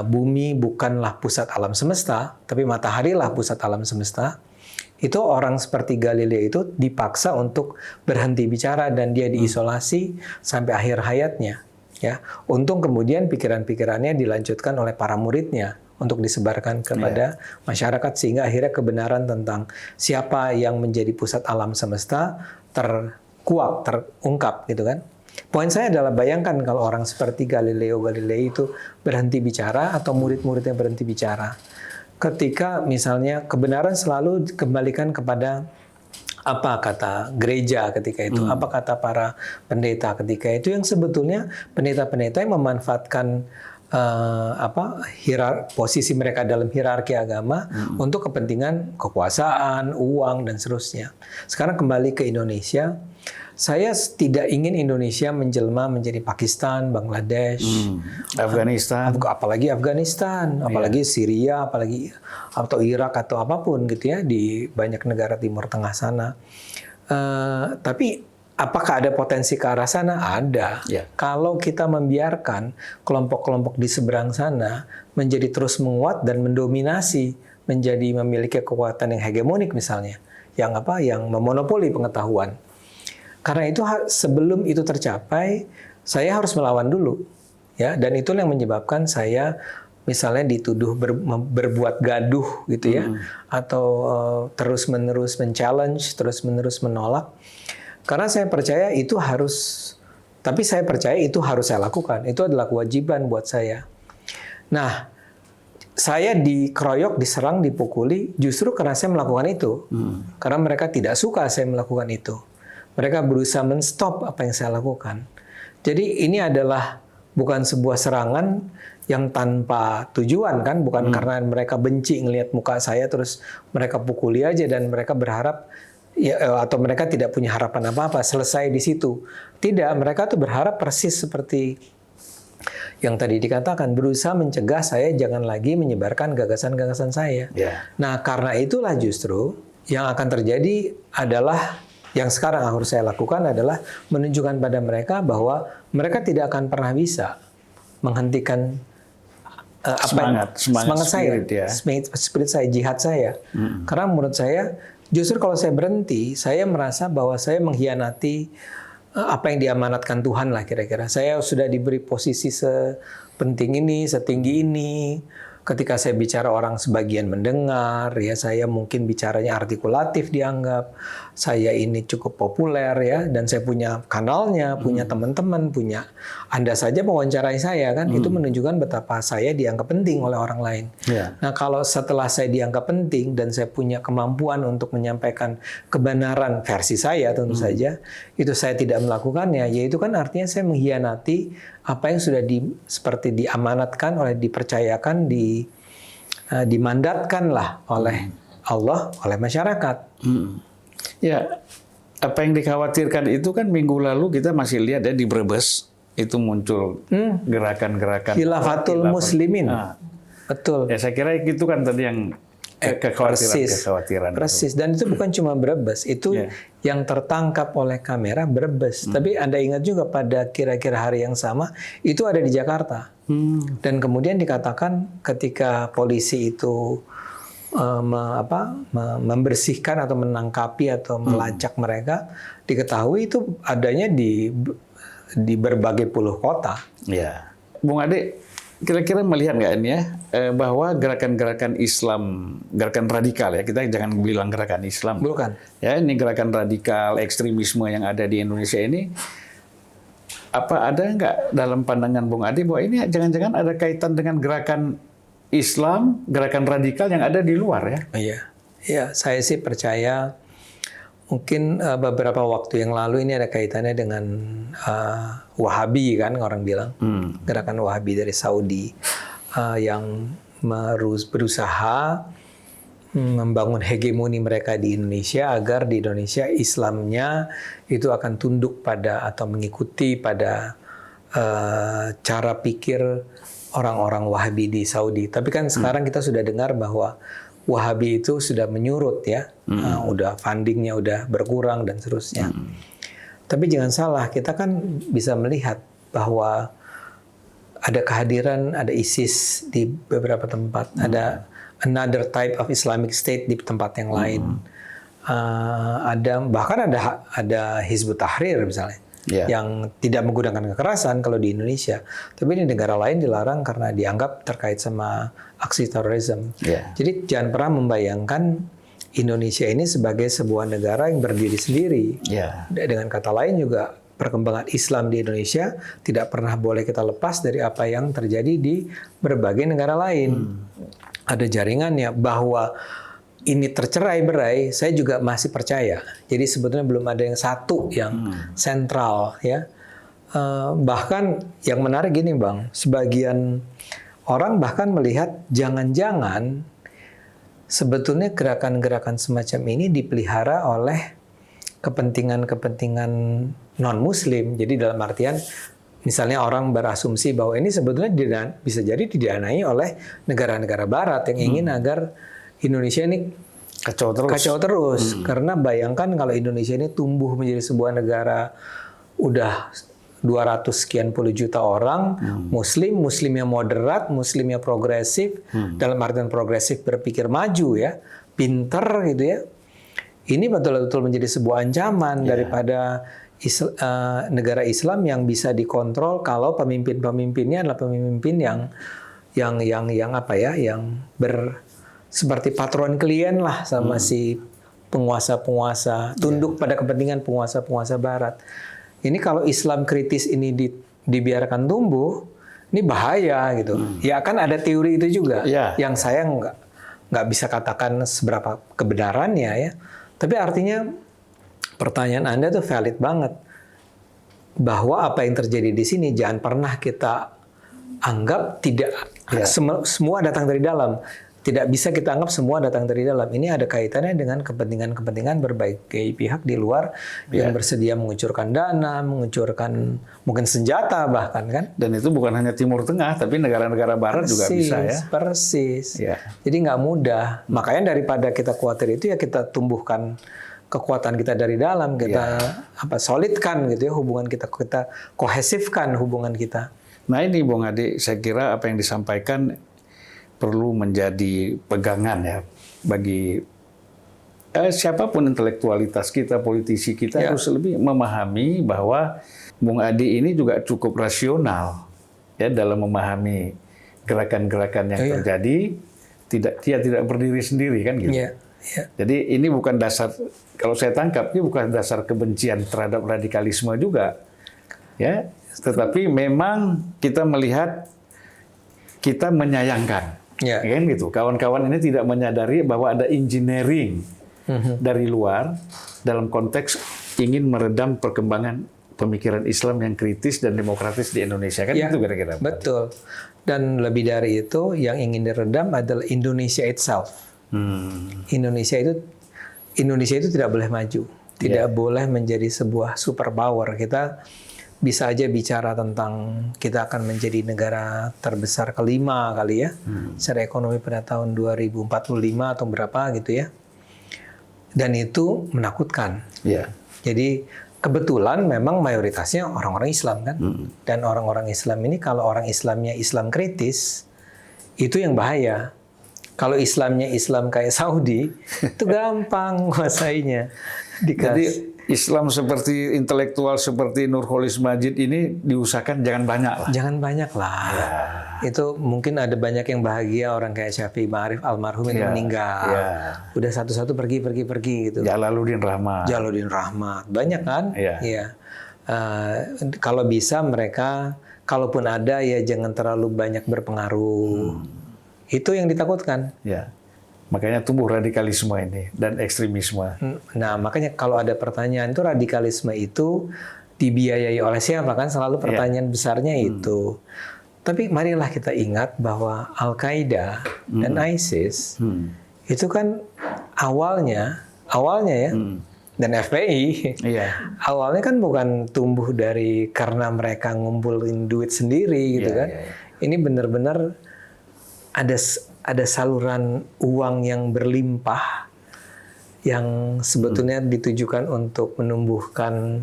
bumi bukanlah pusat alam semesta, tapi matahari lah pusat alam semesta. Itu orang seperti Galileo itu dipaksa untuk berhenti bicara dan dia diisolasi sampai akhir hayatnya. Ya, untung kemudian pikiran-pikirannya dilanjutkan oleh para muridnya untuk disebarkan kepada masyarakat sehingga akhirnya kebenaran tentang siapa yang menjadi pusat alam semesta terkuak, terungkap gitu kan. Poin saya adalah bayangkan kalau orang seperti Galileo Galilei itu berhenti bicara atau murid-muridnya berhenti bicara. Ketika misalnya kebenaran selalu dikembalikan kepada apa kata gereja ketika itu, apa kata para pendeta ketika itu, yang sebetulnya pendeta-pendeta yang memanfaatkan posisi mereka dalam hierarki agama untuk kepentingan kekuasaan, uang dan seterusnya. Sekarang kembali ke Indonesia, saya tidak ingin Indonesia menjelma menjadi Pakistan, Bangladesh, Afghanistan, apalagi Afghanistan, apalagi Syria, apalagi atau Irak atau apapun gitu ya di banyak negara Timur Tengah sana. Tapi apakah ada potensi ke arah sana? Ada. Ya. Kalau kita membiarkan kelompok-kelompok di seberang sana menjadi terus menguat dan mendominasi, menjadi memiliki kekuatan yang hegemonik misalnya, yang memonopoli pengetahuan. Karena itu sebelum itu tercapai, saya harus melawan dulu, ya. Dan itu yang menyebabkan saya misalnya dituduh berbuat gaduh gitu ya, atau terus-menerus men-challenge, terus-menerus menolak. Karena saya percaya itu harus saya lakukan. Itu adalah kewajiban buat saya. Nah, saya dikeroyok, diserang, dipukuli justru karena saya melakukan itu. Karena mereka tidak suka saya melakukan itu. Mereka berusaha men-stop apa yang saya lakukan. Jadi ini adalah bukan sebuah serangan yang tanpa tujuan kan, bukan karena mereka benci ngelihat muka saya terus mereka pukuli aja dan mereka berharap atau mereka tidak punya harapan apa-apa selesai di situ. Tidak, mereka tuh berharap persis seperti yang tadi dikatakan, berusaha mencegah saya jangan lagi menyebarkan gagasan-gagasan saya. Yeah. Nah, karena itulah justru yang akan terjadi adalah yang sekarang harus saya lakukan adalah menunjukkan pada mereka bahwa mereka tidak akan pernah bisa menghentikan semangat saya, spirit, ya. Spirit saya, jihad saya. Karena menurut saya, justru kalau saya berhenti, saya merasa bahwa saya mengkhianati apa yang diamanatkan Tuhan lah kira-kira. Saya sudah diberi posisi sepenting ini, setinggi ini. Ketika saya bicara orang sebagian mendengar, ya saya mungkin bicaranya artikulatif dianggap. Saya ini cukup populer ya, dan saya punya kanalnya, punya teman-teman, punya Anda saja mewawancarai saya kan, itu menunjukkan betapa saya dianggap penting oleh orang lain. Yeah. Nah kalau setelah saya dianggap penting dan saya punya kemampuan untuk menyampaikan kebenaran versi saya tentu saja, itu saya tidak melakukannya, yaitu kan artinya saya mengkhianati apa yang sudah seperti diamanatkan oleh, dipercayakan, dimandatkan lah oleh Allah, oleh masyarakat. Ya, apa yang dikhawatirkan itu kan minggu lalu kita masih lihat ya di Brebes itu muncul gerakan-gerakan Khilafatul Muslimin. Betul. Ya saya kira itu kan tadi yang kekhawatiran. Persis. Dan itu bukan cuma Brebes, itu yang tertangkap oleh kamera Brebes. Tapi Anda ingat juga pada kira-kira hari yang sama itu ada di Jakarta. Dan kemudian dikatakan ketika polisi itu membersihkan atau menangkapi atau melacak mereka, diketahui itu adanya di berbagai puluh kota. Ya, Bung Ade, kira-kira melihat nggak ini ya bahwa gerakan-gerakan Islam, gerakan radikal ya, kita jangan bilang gerakan Islam. Bukan. Ya, ini gerakan radikal, ekstremisme yang ada di Indonesia ini, apa ada nggak dalam pandangan Bung Ade bahwa ini jangan-jangan ada kaitan dengan gerakan Islam, gerakan radikal yang ada di luar ya? Iya, ya, saya sih percaya mungkin beberapa waktu yang lalu ini ada kaitannya dengan Wahabi kan orang bilang, gerakan Wahabi dari Saudi yang berusaha membangun hegemoni mereka di Indonesia agar di Indonesia Islamnya itu akan tunduk pada atau mengikuti pada cara pikir orang-orang Wahabi di Saudi. Tapi kan sekarang kita sudah dengar bahwa Wahabi itu sudah menyurut ya, udah fundingnya udah berkurang dan seterusnya. Tapi jangan salah, kita kan bisa melihat bahwa ada kehadiran, ada ISIS di beberapa tempat, ada another type of Islamic State di tempat yang lain. Bahkan ada Hizbut Tahrir misalnya. Yang tidak menggunakan kekerasan kalau di Indonesia, tapi di negara lain dilarang karena dianggap terkait sama aksi terorisme. Jadi jangan pernah membayangkan Indonesia ini sebagai sebuah negara yang berdiri sendiri. Dengan kata lain juga perkembangan Islam di Indonesia tidak pernah boleh kita lepas dari apa yang terjadi di berbagai negara lain. Ada jaringannya bahwa ini tercerai-berai, saya juga masih percaya. Jadi sebetulnya belum ada yang satu yang sentral ya. Bahkan yang menarik gini Bang, sebagian orang bahkan melihat jangan-jangan sebetulnya gerakan-gerakan semacam ini dipelihara oleh kepentingan-kepentingan non-Muslim. Jadi dalam artian, misalnya orang berasumsi bahwa ini sebetulnya bisa jadi didanai oleh negara-negara Barat yang ingin agar Indonesia ini Kacau terus. Karena bayangkan kalau Indonesia ini tumbuh menjadi sebuah negara udah 200 sekian puluh juta orang, Muslimnya moderat, Muslimnya progresif, dalam artian progresif berpikir maju ya, pinter gitu ya. Ini betul-betul menjadi sebuah ancaman daripada negara Islam yang bisa dikontrol kalau pemimpin-pemimpinnya adalah pemimpin yang apa ya, yang seperti patron klien lah sama si penguasa-penguasa, tunduk pada kepentingan penguasa-penguasa Barat. Ini kalau Islam kritis ini dibiarkan tumbuh, ini bahaya gitu. Ya kan ada teori itu juga, yang saya nggak bisa katakan seberapa kebenarannya ya. Tapi artinya pertanyaan Anda tuh valid banget, bahwa apa yang terjadi di sini jangan pernah kita anggap semua datang dari dalam. Tidak bisa kita anggap semua datang dari dalam. Ini ada kaitannya dengan kepentingan-kepentingan berbagai pihak di luar yang bersedia mengucurkan dana, mengucurkan mungkin senjata bahkan kan. Dan itu bukan hanya Timur Tengah, tapi negara-negara Barat juga bisa ya. Persis. Jadi nggak mudah. Makanya daripada kita khawatir itu ya kita tumbuhkan kekuatan kita dari dalam, kita solidkan gitu ya hubungan kita kohesifkan hubungan kita. Nah ini Bung Ade, saya kira apa yang disampaikan perlu menjadi pegangan ya bagi siapapun intelektualitas kita, politisi kita harus lebih memahami bahwa Bung Ade ini juga cukup rasional ya dalam memahami gerakan-gerakan yang terjadi. Dia tidak berdiri sendiri kan gitu. Jadi ini bukan dasar, kalau saya tangkap ini bukan dasar kebencian terhadap radikalisme juga, ya. Tetapi memang kita melihat, kita menyayangkan, kan gitu. Kawan-kawan ini tidak menyadari bahwa ada engineering dari luar dalam konteks ingin meredam perkembangan pemikiran Islam yang kritis dan demokratis di Indonesia, kan itu kira-kira. Betul. Dan lebih dari itu, yang ingin diredam adalah Indonesia itself. Indonesia itu tidak boleh maju, tidak boleh menjadi sebuah superpower. Kita bisa aja bicara tentang kita akan menjadi negara terbesar kelima kali ya, secara ekonomi pada tahun 2045 atau berapa gitu ya. Dan itu menakutkan. Jadi kebetulan memang mayoritasnya orang-orang Islam kan, dan orang-orang Islam ini kalau orang Islamnya Islam kritis, itu yang bahaya. Kalau Islamnya Islam kayak Saudi, itu gampang kuasainya. Jadi Islam seperti intelektual seperti Nurholis Majid ini diusahakan jangan banyak lah. Jangan banyak lah. Itu mungkin ada banyak yang bahagia, orang kayak Syafi'i Ma'arif almarhum yang meninggal. Udah satu-satu pergi gitu. Jalaluddin Rahmat. Banyak kan? Kalau bisa mereka, kalaupun ada ya jangan terlalu banyak berpengaruh. Itu yang ditakutkan. Makanya tumbuh radikalisme ini dan ekstremisme. Nah, makanya kalau ada pertanyaan itu radikalisme itu dibiayai oleh siapa kan? Selalu pertanyaan besarnya itu. Tapi marilah kita ingat bahwa Al-Qaeda dan ISIS itu kan awalnya ya, dan FPI awalnya kan bukan tumbuh karena mereka ngumpulin duit sendiri gitu kan. Ini benar-benar ada saluran uang yang berlimpah yang sebetulnya ditujukan untuk menumbuhkan,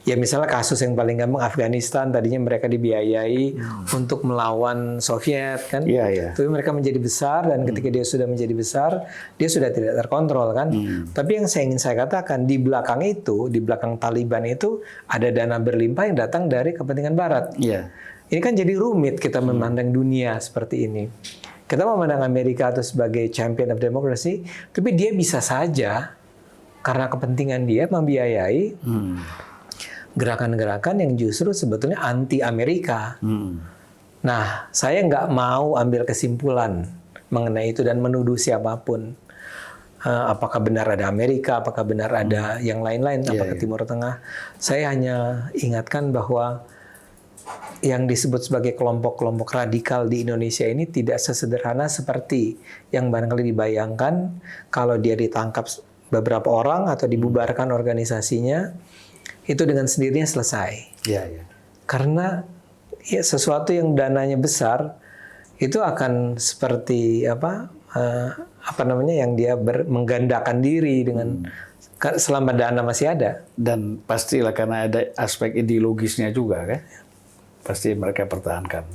ya misalnya kasus yang paling gampang Afghanistan, tadinya mereka dibiayai untuk melawan Soviet kan, tapi mereka menjadi besar dan ketika dia sudah menjadi besar, dia sudah tidak terkontrol kan. Tapi yang ingin saya katakan di belakang itu, di belakang Taliban itu ada dana berlimpah yang datang dari kepentingan Barat. Ini kan jadi rumit kita memandang dunia seperti ini. Kita memandang Amerika itu sebagai champion of democracy, tapi dia bisa saja karena kepentingan dia membiayai gerakan-gerakan yang justru sebetulnya anti Amerika. Nah, saya nggak mau ambil kesimpulan mengenai itu dan menuduh siapapun. apakah benar ada Amerika, apakah benar ada yang lain-lain, apakah Timur Tengah. Saya hanya ingatkan bahwa yang disebut sebagai kelompok-kelompok radikal di Indonesia ini tidak sesederhana seperti yang barangkali dibayangkan. Kalau dia ditangkap beberapa orang atau dibubarkan organisasinya, itu dengan sendirinya selesai. Karena ya, sesuatu yang dananya besar itu akan seperti apa namanya, yang dia menggandakan diri dengan selama dana masih ada. Dan pastilah karena ada aspek ideologisnya juga kan. Pasti mereka pertahankan.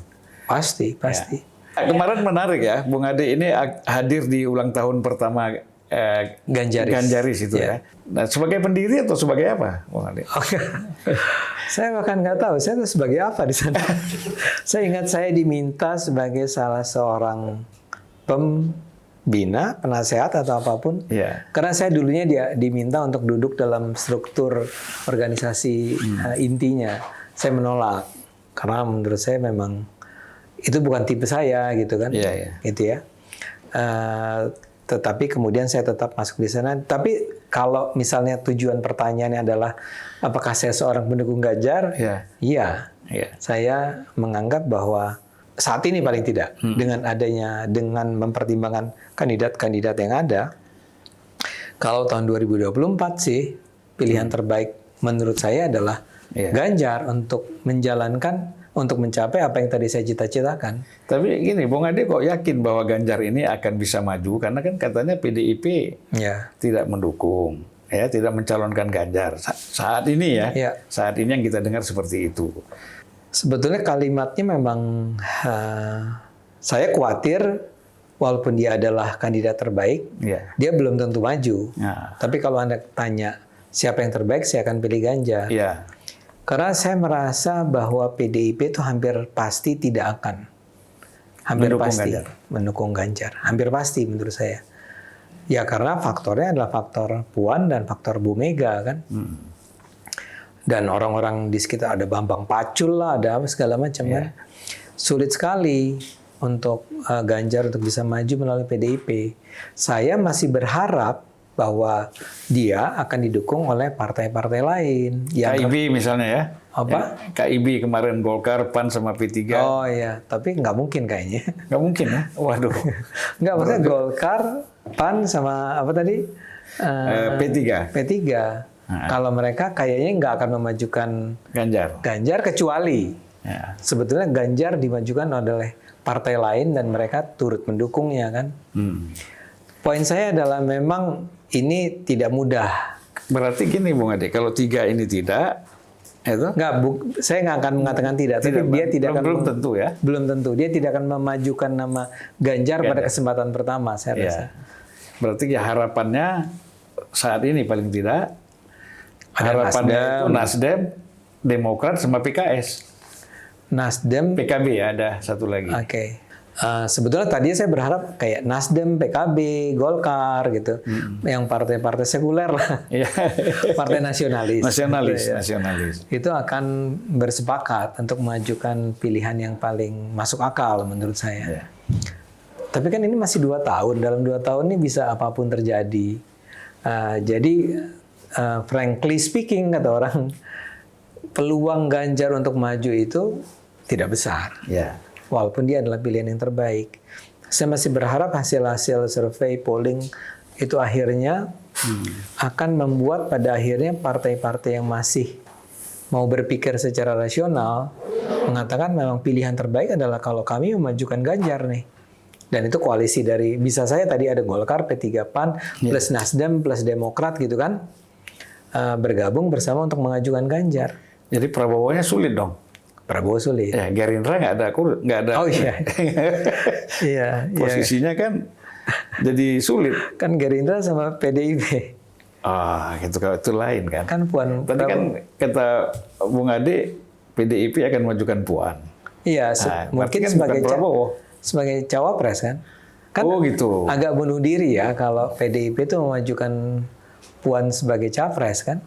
Pasti. Ya. Kemarin menarik ya, Bung Ade ini hadir di ulang tahun pertama Ganjaris itu ya. Nah, sebagai pendiri atau sebagai apa, Bung Ade? Saya bahkan nggak tahu, saya tuh sebagai apa di sana. Saya ingat saya diminta sebagai salah seorang pembina, penasehat atau apapun. Karena saya dulunya diminta untuk duduk dalam struktur organisasi intinya. Saya menolak. Karena menurut saya memang itu bukan tipe saya gitu kan, gitu ya. Tetapi kemudian saya tetap masuk di sana. Tapi kalau misalnya tujuan pertanyaannya adalah apakah saya seorang pendukung Ganjar? Iya. Saya menganggap bahwa saat ini paling tidak dengan mempertimbangkan kandidat-kandidat yang ada, kalau tahun 2024 sih pilihan terbaik menurut saya adalah Ganjar untuk mencapai apa yang tadi saya cita-citakan. Tapi gini, Bung Ade kok yakin bahwa Ganjar ini akan bisa maju? Karena kan katanya PDIP tidak mendukung, tidak mencalonkan Ganjar saat ini ya. Saat ini yang kita dengar seperti itu. Sebetulnya kalimatnya memang saya khawatir walaupun dia adalah kandidat terbaik, dia belum tentu maju. Tapi kalau Anda tanya siapa yang terbaik, saya akan pilih Ganjar. Karena saya merasa bahwa PDIP itu hampir pasti tidak akan mendukung Ganjar. Hampir pasti menurut saya. Ya karena faktornya adalah faktor Puan dan faktor Bu Mega kan. Dan orang-orang di sekitar ada Bambang Pacul lah, ada apa segala macam kan. Sulit sekali untuk Ganjar untuk bisa maju melalui PDIP. Saya masih berharap bahwa dia akan didukung oleh partai-partai lain. KIB misalnya ya. Apa? KIB kemarin Golkar, PAN sama P3. Oh iya, tapi nggak mungkin kayaknya. Nggak mungkin ya? Waduh. Nggak, maksudnya Golkar, PAN sama apa tadi? P3. Kalau mereka kayaknya nggak akan memajukan Ganjar kecuali sebetulnya Ganjar dimajukan oleh partai lain dan mereka turut mendukungnya kan. Poin saya adalah memang ini tidak mudah. Berarti gini Bung Ade, kalau 3 ini tidak, itu saya nggak akan mengatakan tidak, tapi dia tidak akan belum tentu ya. Belum tentu, dia tidak akan memajukan nama Ganjar pada kesempatan pertama, saya rasa. Berarti ya harapannya saat ini paling tidak harapannya itu Nasdem, Demokrat sama PKS. Nasdem, PKB ya, ada satu lagi. Sebetulnya tadi saya berharap kayak Nasdem, PKB, Golkar gitu, yang partai-partai sekuler lah, partai nasionalis. Nasionalis. Itu akan bersepakat untuk memajukan pilihan yang paling masuk akal menurut saya. Tapi kan ini masih 2 tahun, dalam 2 tahun ini bisa apapun terjadi. Jadi frankly speaking kata orang, peluang Ganjar untuk maju itu tidak besar. Walaupun dia adalah pilihan yang terbaik. Saya masih berharap hasil-hasil survei polling itu akhirnya akan membuat pada akhirnya partai-partai yang masih mau berpikir secara rasional mengatakan memang pilihan terbaik adalah kalau kami memajukan Ganjar nih. Dan itu koalisi dari, bisa saya tadi ada Golkar, P3 PAN, plus Nasdem, plus Demokrat gitu kan, bergabung bersama untuk mengajukan Ganjar. Jadi Prabowo-nya sulit dong. Prabowo sulit. Ya, Gerindra nggak ada. Oh iya. Posisinya kan jadi sulit. Kan Gerindra sama PDIP. Gitu, kalau itu lain kan. Kan Puan. Tadi kan kata Bung Ade, PDIP akan mengajukan Puan. Iya, mungkin kan sebagai cawapres kan. Kan gitu. Agak bunuh diri ya kalau PDIP itu memajukan Puan sebagai capres kan.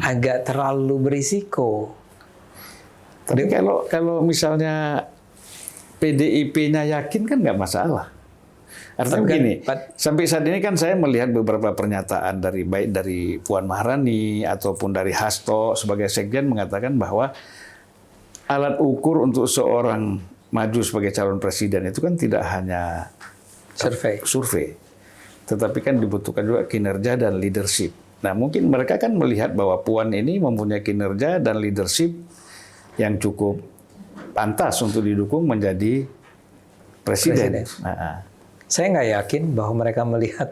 Agak terlalu berisiko. Tapi kalau misalnya PDIP-nya yakin kan nggak masalah. Artinya Tapi kan, begini, sampai saat ini kan saya melihat beberapa pernyataan baik dari Puan Maharani ataupun dari Hasto sebagai sekjen mengatakan bahwa alat ukur untuk seorang maju sebagai calon presiden itu kan tidak hanya survei, tetapi kan dibutuhkan juga kinerja dan leadership. Nah, mungkin mereka kan melihat bahwa Puan ini mempunyai kinerja dan leadership yang cukup pantas untuk didukung menjadi presiden. Nah, saya nggak yakin bahwa mereka melihat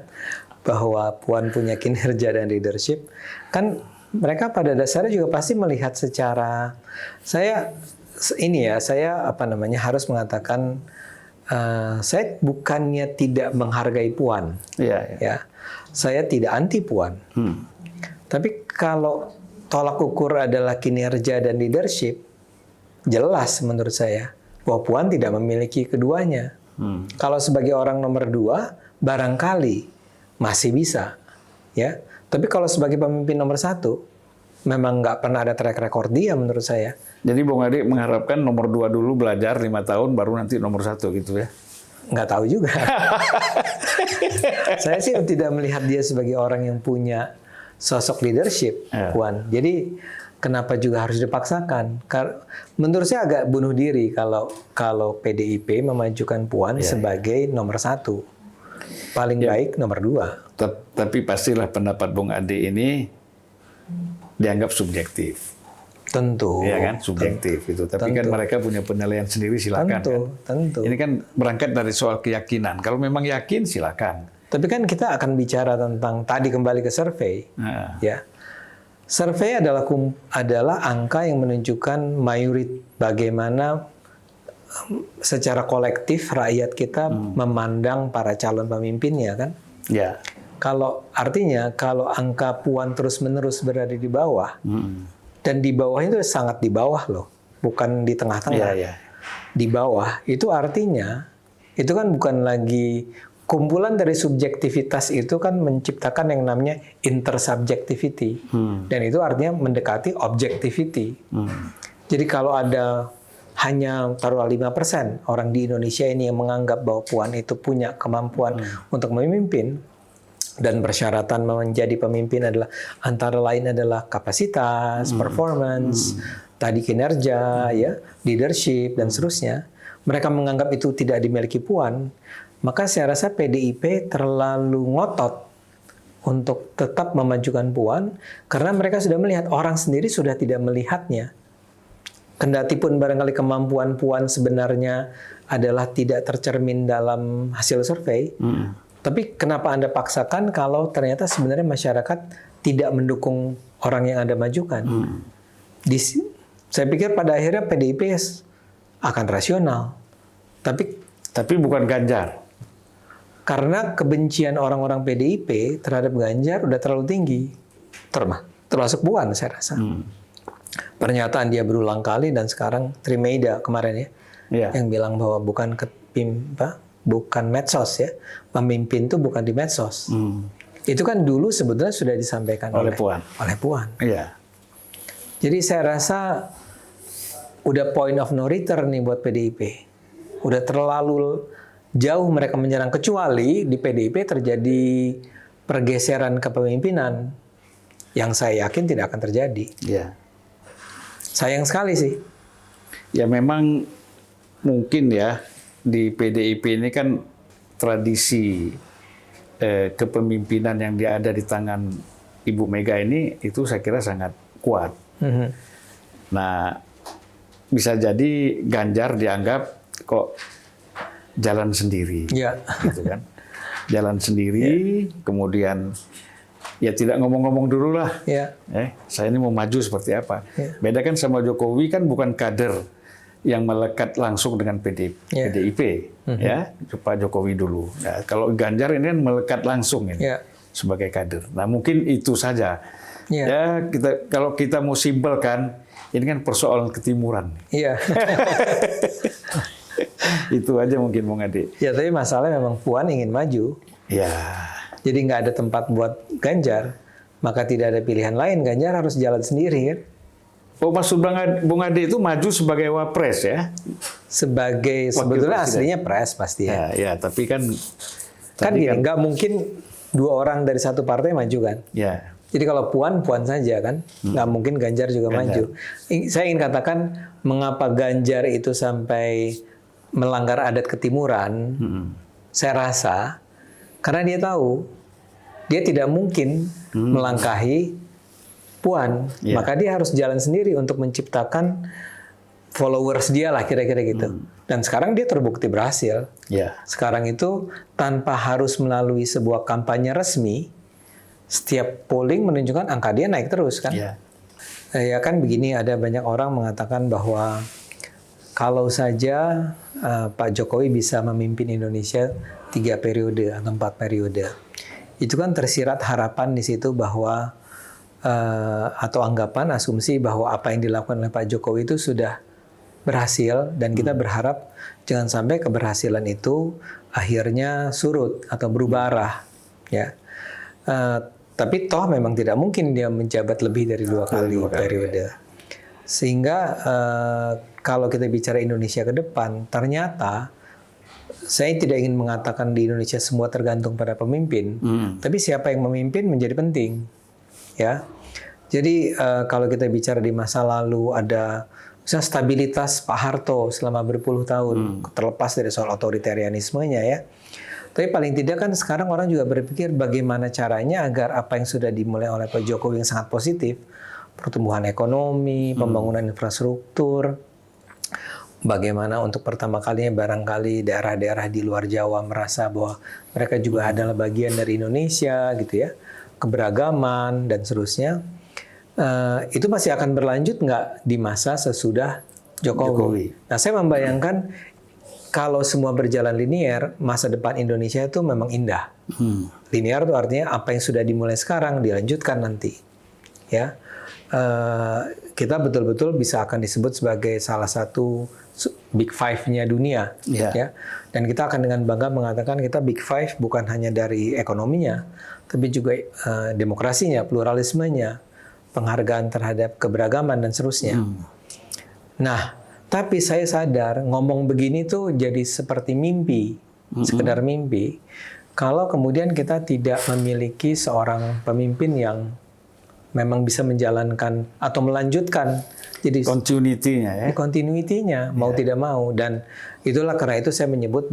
bahwa Puan punya kinerja dan leadership. Kan mereka pada dasarnya juga pasti melihat secara saya harus mengatakan saya bukannya tidak menghargai Puan. Ya. Saya tidak anti Puan. Tapi kalau tolak ukur adalah kinerja dan leadership, jelas menurut saya bahwa Puan tidak memiliki keduanya. Kalau sebagai orang nomor 2, barangkali masih bisa, ya. Tapi kalau sebagai pemimpin nomor 1, memang nggak pernah ada track record dia menurut saya. Jadi Bung Ade mengharapkan nomor 2 dulu belajar 5 tahun, baru nanti nomor 1 gitu ya? Nggak tahu juga. Saya sih tidak melihat dia sebagai orang yang punya sosok leadership, Puan. Jadi kenapa juga harus dipaksakan? Menurut saya agak bunuh diri kalau PDIP memajukan Puan sebagai nomor 1. Paling baik nomor 2. Tapi pastilah pendapat Bung Ade ini dianggap subjektif. Tentu. Iya kan, subjektif itu. Tapi kan mereka punya penilaian sendiri, silakan. Tentu. Ini kan berangkat dari soal keyakinan. Kalau memang yakin, silakan. Tapi kan kita akan bicara tentang tadi kembali ke survei, ya. Survei adalah angka yang menunjukkan bagaimana secara kolektif rakyat kita memandang para calon pemimpinnya kan. Ya. Artinya kalau angka Puan terus-menerus berada di bawah, dan di bawah itu sangat di bawah loh, bukan di tengah-tengah. Di bawah itu artinya itu kan bukan lagi kumpulan dari subjektivitas, itu kan menciptakan yang namanya intersubjectivity. Dan itu artinya mendekati objectivity. Jadi kalau ada hanya taruhlah 5% orang di Indonesia ini yang menganggap bahwa Puan itu punya kemampuan untuk memimpin, dan persyaratan menjadi pemimpin adalah antara lain adalah kapasitas, performance, tadi kinerja, ya, leadership dan seterusnya. Mereka menganggap itu tidak dimiliki Puan. Maka saya rasa PDIP terlalu ngotot untuk tetap memajukan Puan karena mereka sudah melihat, orang sendiri sudah tidak melihatnya. Kendati pun barangkali kemampuan Puan sebenarnya adalah tidak tercermin dalam hasil survei, tapi kenapa Anda paksakan kalau ternyata sebenarnya masyarakat tidak mendukung orang yang Anda majukan? Saya pikir pada akhirnya PDIP akan rasional. Tapi bukan Ganjar. Karena kebencian orang-orang PDIP terhadap Ganjar udah terlalu tinggi. Termasuk Puan saya rasa. Pernyataan dia berulang kali, dan sekarang Trimeida kemarin yang bilang bahwa bukan medsos ya. Pemimpin itu bukan di medsos. Itu kan dulu sebetulnya sudah disampaikan oleh Puan. Iya. Jadi saya rasa udah point of no return nih buat PDIP. Udah terlalu jauh mereka menyerang, kecuali di PDIP terjadi pergeseran kepemimpinan yang saya yakin tidak akan terjadi. Iya. Sayang sekali sih. Ya memang mungkin ya di PDIP ini kan tradisi kepemimpinan yang ada di tangan Ibu Mega ini itu saya kira sangat kuat. Nah, bisa jadi Ganjar dianggap kok jalan sendiri, gitu kan? Jalan sendiri, kemudian ya tidak ngomong-ngomong dulu lah. Saya ini mau maju seperti apa? Beda kan sama Jokowi, kan bukan kader yang melekat langsung dengan PDIP, ya, Pak Jokowi dulu. Nah, kalau Ganjar ini kan melekat langsung ini sebagai kader. Nah, mungkin itu saja. Ya, kalau kita mau simpelkan, ini kan persoalan ketimuran. Itu aja mungkin Bung Ade. Ya, tapi masalahnya memang Puan ingin maju. Jadi nggak ada tempat buat Ganjar, maka tidak ada pilihan lain. Ganjar harus jalan sendiri kan. Oh, maksud Bung Ade itu maju sebagai wapres ya? Sebagai sebetulnya aslinya pres pasti ya. Ya, tapi kan Kan Tadi gini, nggak mungkin 2 orang dari satu partai maju kan? ya, Jadi kalau Puan saja kan, nggak mungkin Ganjar juga maju. Saya ingin katakan mengapa Ganjar itu sampai melanggar adat ketimuran, saya rasa karena dia tahu dia tidak mungkin melangkahi Puan, maka dia harus jalan sendiri untuk menciptakan followers dia lah kira-kira gitu. Dan sekarang dia terbukti berhasil. ya, Sekarang itu tanpa harus melalui sebuah kampanye resmi, setiap polling menunjukkan angka dia naik terus kan. ya, Ya kan begini, ada banyak orang mengatakan bahwa kalau saja Pak Jokowi bisa memimpin Indonesia 3 periode atau 4 periode, itu kan tersirat harapan di situ bahwa atau anggapan asumsi bahwa apa yang dilakukan oleh Pak Jokowi itu sudah berhasil dan kita berharap jangan sampai keberhasilan itu akhirnya surut atau berubah arah ya. Tapi toh memang tidak mungkin dia menjabat lebih dari 2 kali periode. Sehingga kalau kita bicara Indonesia ke depan, ternyata saya tidak ingin mengatakan di Indonesia semua tergantung pada pemimpin, tapi siapa yang memimpin menjadi penting, ya. Jadi kalau kita bicara di masa lalu ada misalnya stabilitas Pak Harto selama berpuluh tahun, terlepas dari soal otoritarianismenya ya. Tapi paling tidak kan sekarang orang juga berpikir bagaimana caranya agar apa yang sudah dimulai oleh Pak Jokowi yang sangat positif, pertumbuhan ekonomi, pembangunan infrastruktur, bagaimana untuk pertama kalinya barangkali daerah-daerah di luar Jawa merasa bahwa mereka juga adalah bagian dari Indonesia gitu ya, keberagaman dan seterusnya. Itu masih akan berlanjut nggak di masa sesudah Jokowi? Nah, saya membayangkan kalau semua berjalan linear, masa depan Indonesia itu memang indah. Linear itu artinya apa yang sudah dimulai sekarang dilanjutkan nanti, ya. Kita betul-betul bisa akan disebut sebagai salah satu Big Five-nya dunia, ya. Dan kita akan dengan bangga mengatakan kita Big Five bukan hanya dari ekonominya, tapi juga demokrasinya, pluralismenya, penghargaan terhadap keberagaman dan seterusnya. Nah, tapi saya sadar ngomong begini tuh jadi seperti mimpi, sekedar mimpi. Kalau kemudian kita tidak memiliki seorang pemimpin yang memang bisa menjalankan atau melanjutkan, jadi continuity-nya ya. Continuity-nya mau tidak mau, dan itulah karena itu saya menyebut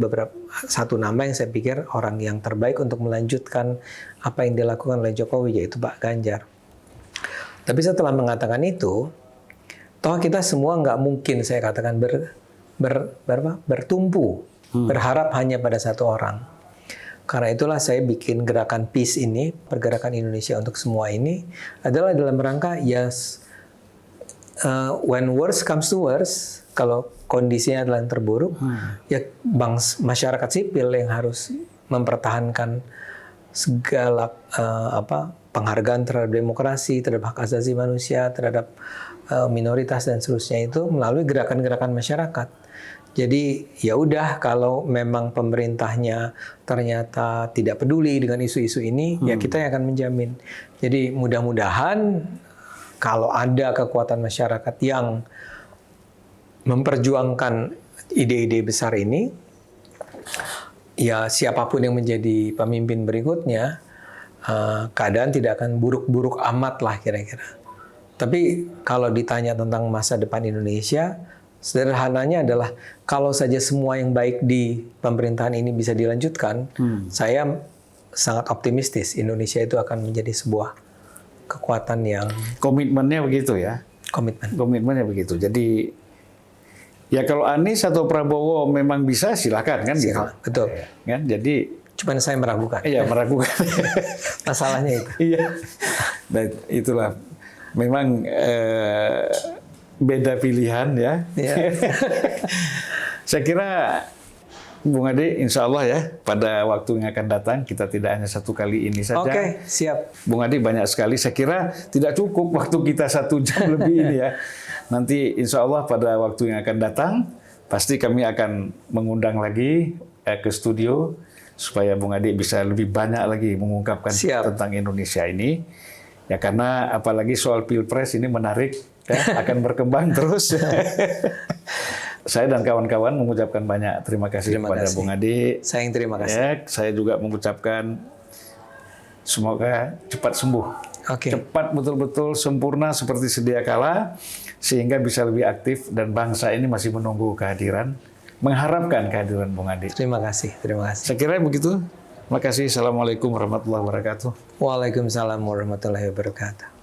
satu nama yang saya pikir orang yang terbaik untuk melanjutkan apa yang dilakukan oleh Jokowi, yaitu Pak Ganjar. Tapi setelah mengatakan itu, toh kita semua nggak mungkin saya katakan bertumpu, berharap hanya pada satu orang. Karena itulah saya bikin gerakan peace ini, pergerakan Indonesia untuk semua ini adalah dalam rangka when worst comes to worst, kalau kondisinya adalah yang terburuk, ya masyarakat sipil yang harus mempertahankan segala penghargaan terhadap demokrasi, terhadap hak asasi manusia, terhadap minoritas dan seterusnya itu melalui gerakan-gerakan masyarakat. Jadi ya udah, kalau memang pemerintahnya ternyata tidak peduli dengan isu-isu ini, ya kita yang akan menjamin. Jadi mudah-mudahan kalau ada kekuatan masyarakat yang memperjuangkan ide-ide besar ini, ya siapapun yang menjadi pemimpin berikutnya, keadaan tidak akan buruk-buruk amat lah kira-kira. Tapi kalau ditanya tentang masa depan Indonesia, sederhananya adalah kalau saja semua yang baik di pemerintahan ini bisa dilanjutkan, saya sangat optimistis Indonesia itu akan menjadi sebuah kekuatan yang komitmennya begitu ya. Komitmennya begitu. Jadi ya kalau Anies atau Prabowo memang bisa, silakan kan gitu. Betul. Kan? Jadi cuman saya meragukan. Iya, meragukan. Masalahnya itu. Iya. Dan itulah memang beda pilihan ya. Yeah. Saya kira Bung Ade, insya Allah ya pada waktu yang akan datang kita tidak hanya satu kali ini saja. Oke, siap. Bung Ade banyak sekali. Saya kira tidak cukup waktu kita 1 jam lebih ini ya. Nanti insya Allah pada waktu yang akan datang pasti kami akan mengundang lagi ke studio supaya Bung Ade bisa lebih banyak lagi mengungkapkan tentang Indonesia ini. Ya karena apalagi soal Pilpres ini menarik, ya, akan berkembang terus. Saya dan kawan-kawan mengucapkan banyak terima kasih Terima kepada kasih. Bung Ade. Saya yang terima kasih. Ya, saya juga mengucapkan semoga cepat sembuh. Oke. Cepat betul-betul sempurna seperti sedia kala, sehingga bisa lebih aktif dan bangsa ini masih menunggu kehadiran, mengharapkan kehadiran Bung Ade. Terima kasih. Terima kasih. Saya kira begitu. Terima kasih. Assalamualaikum warahmatullahi wabarakatuh. Waalaikumsalam warahmatullahi wabarakatuh.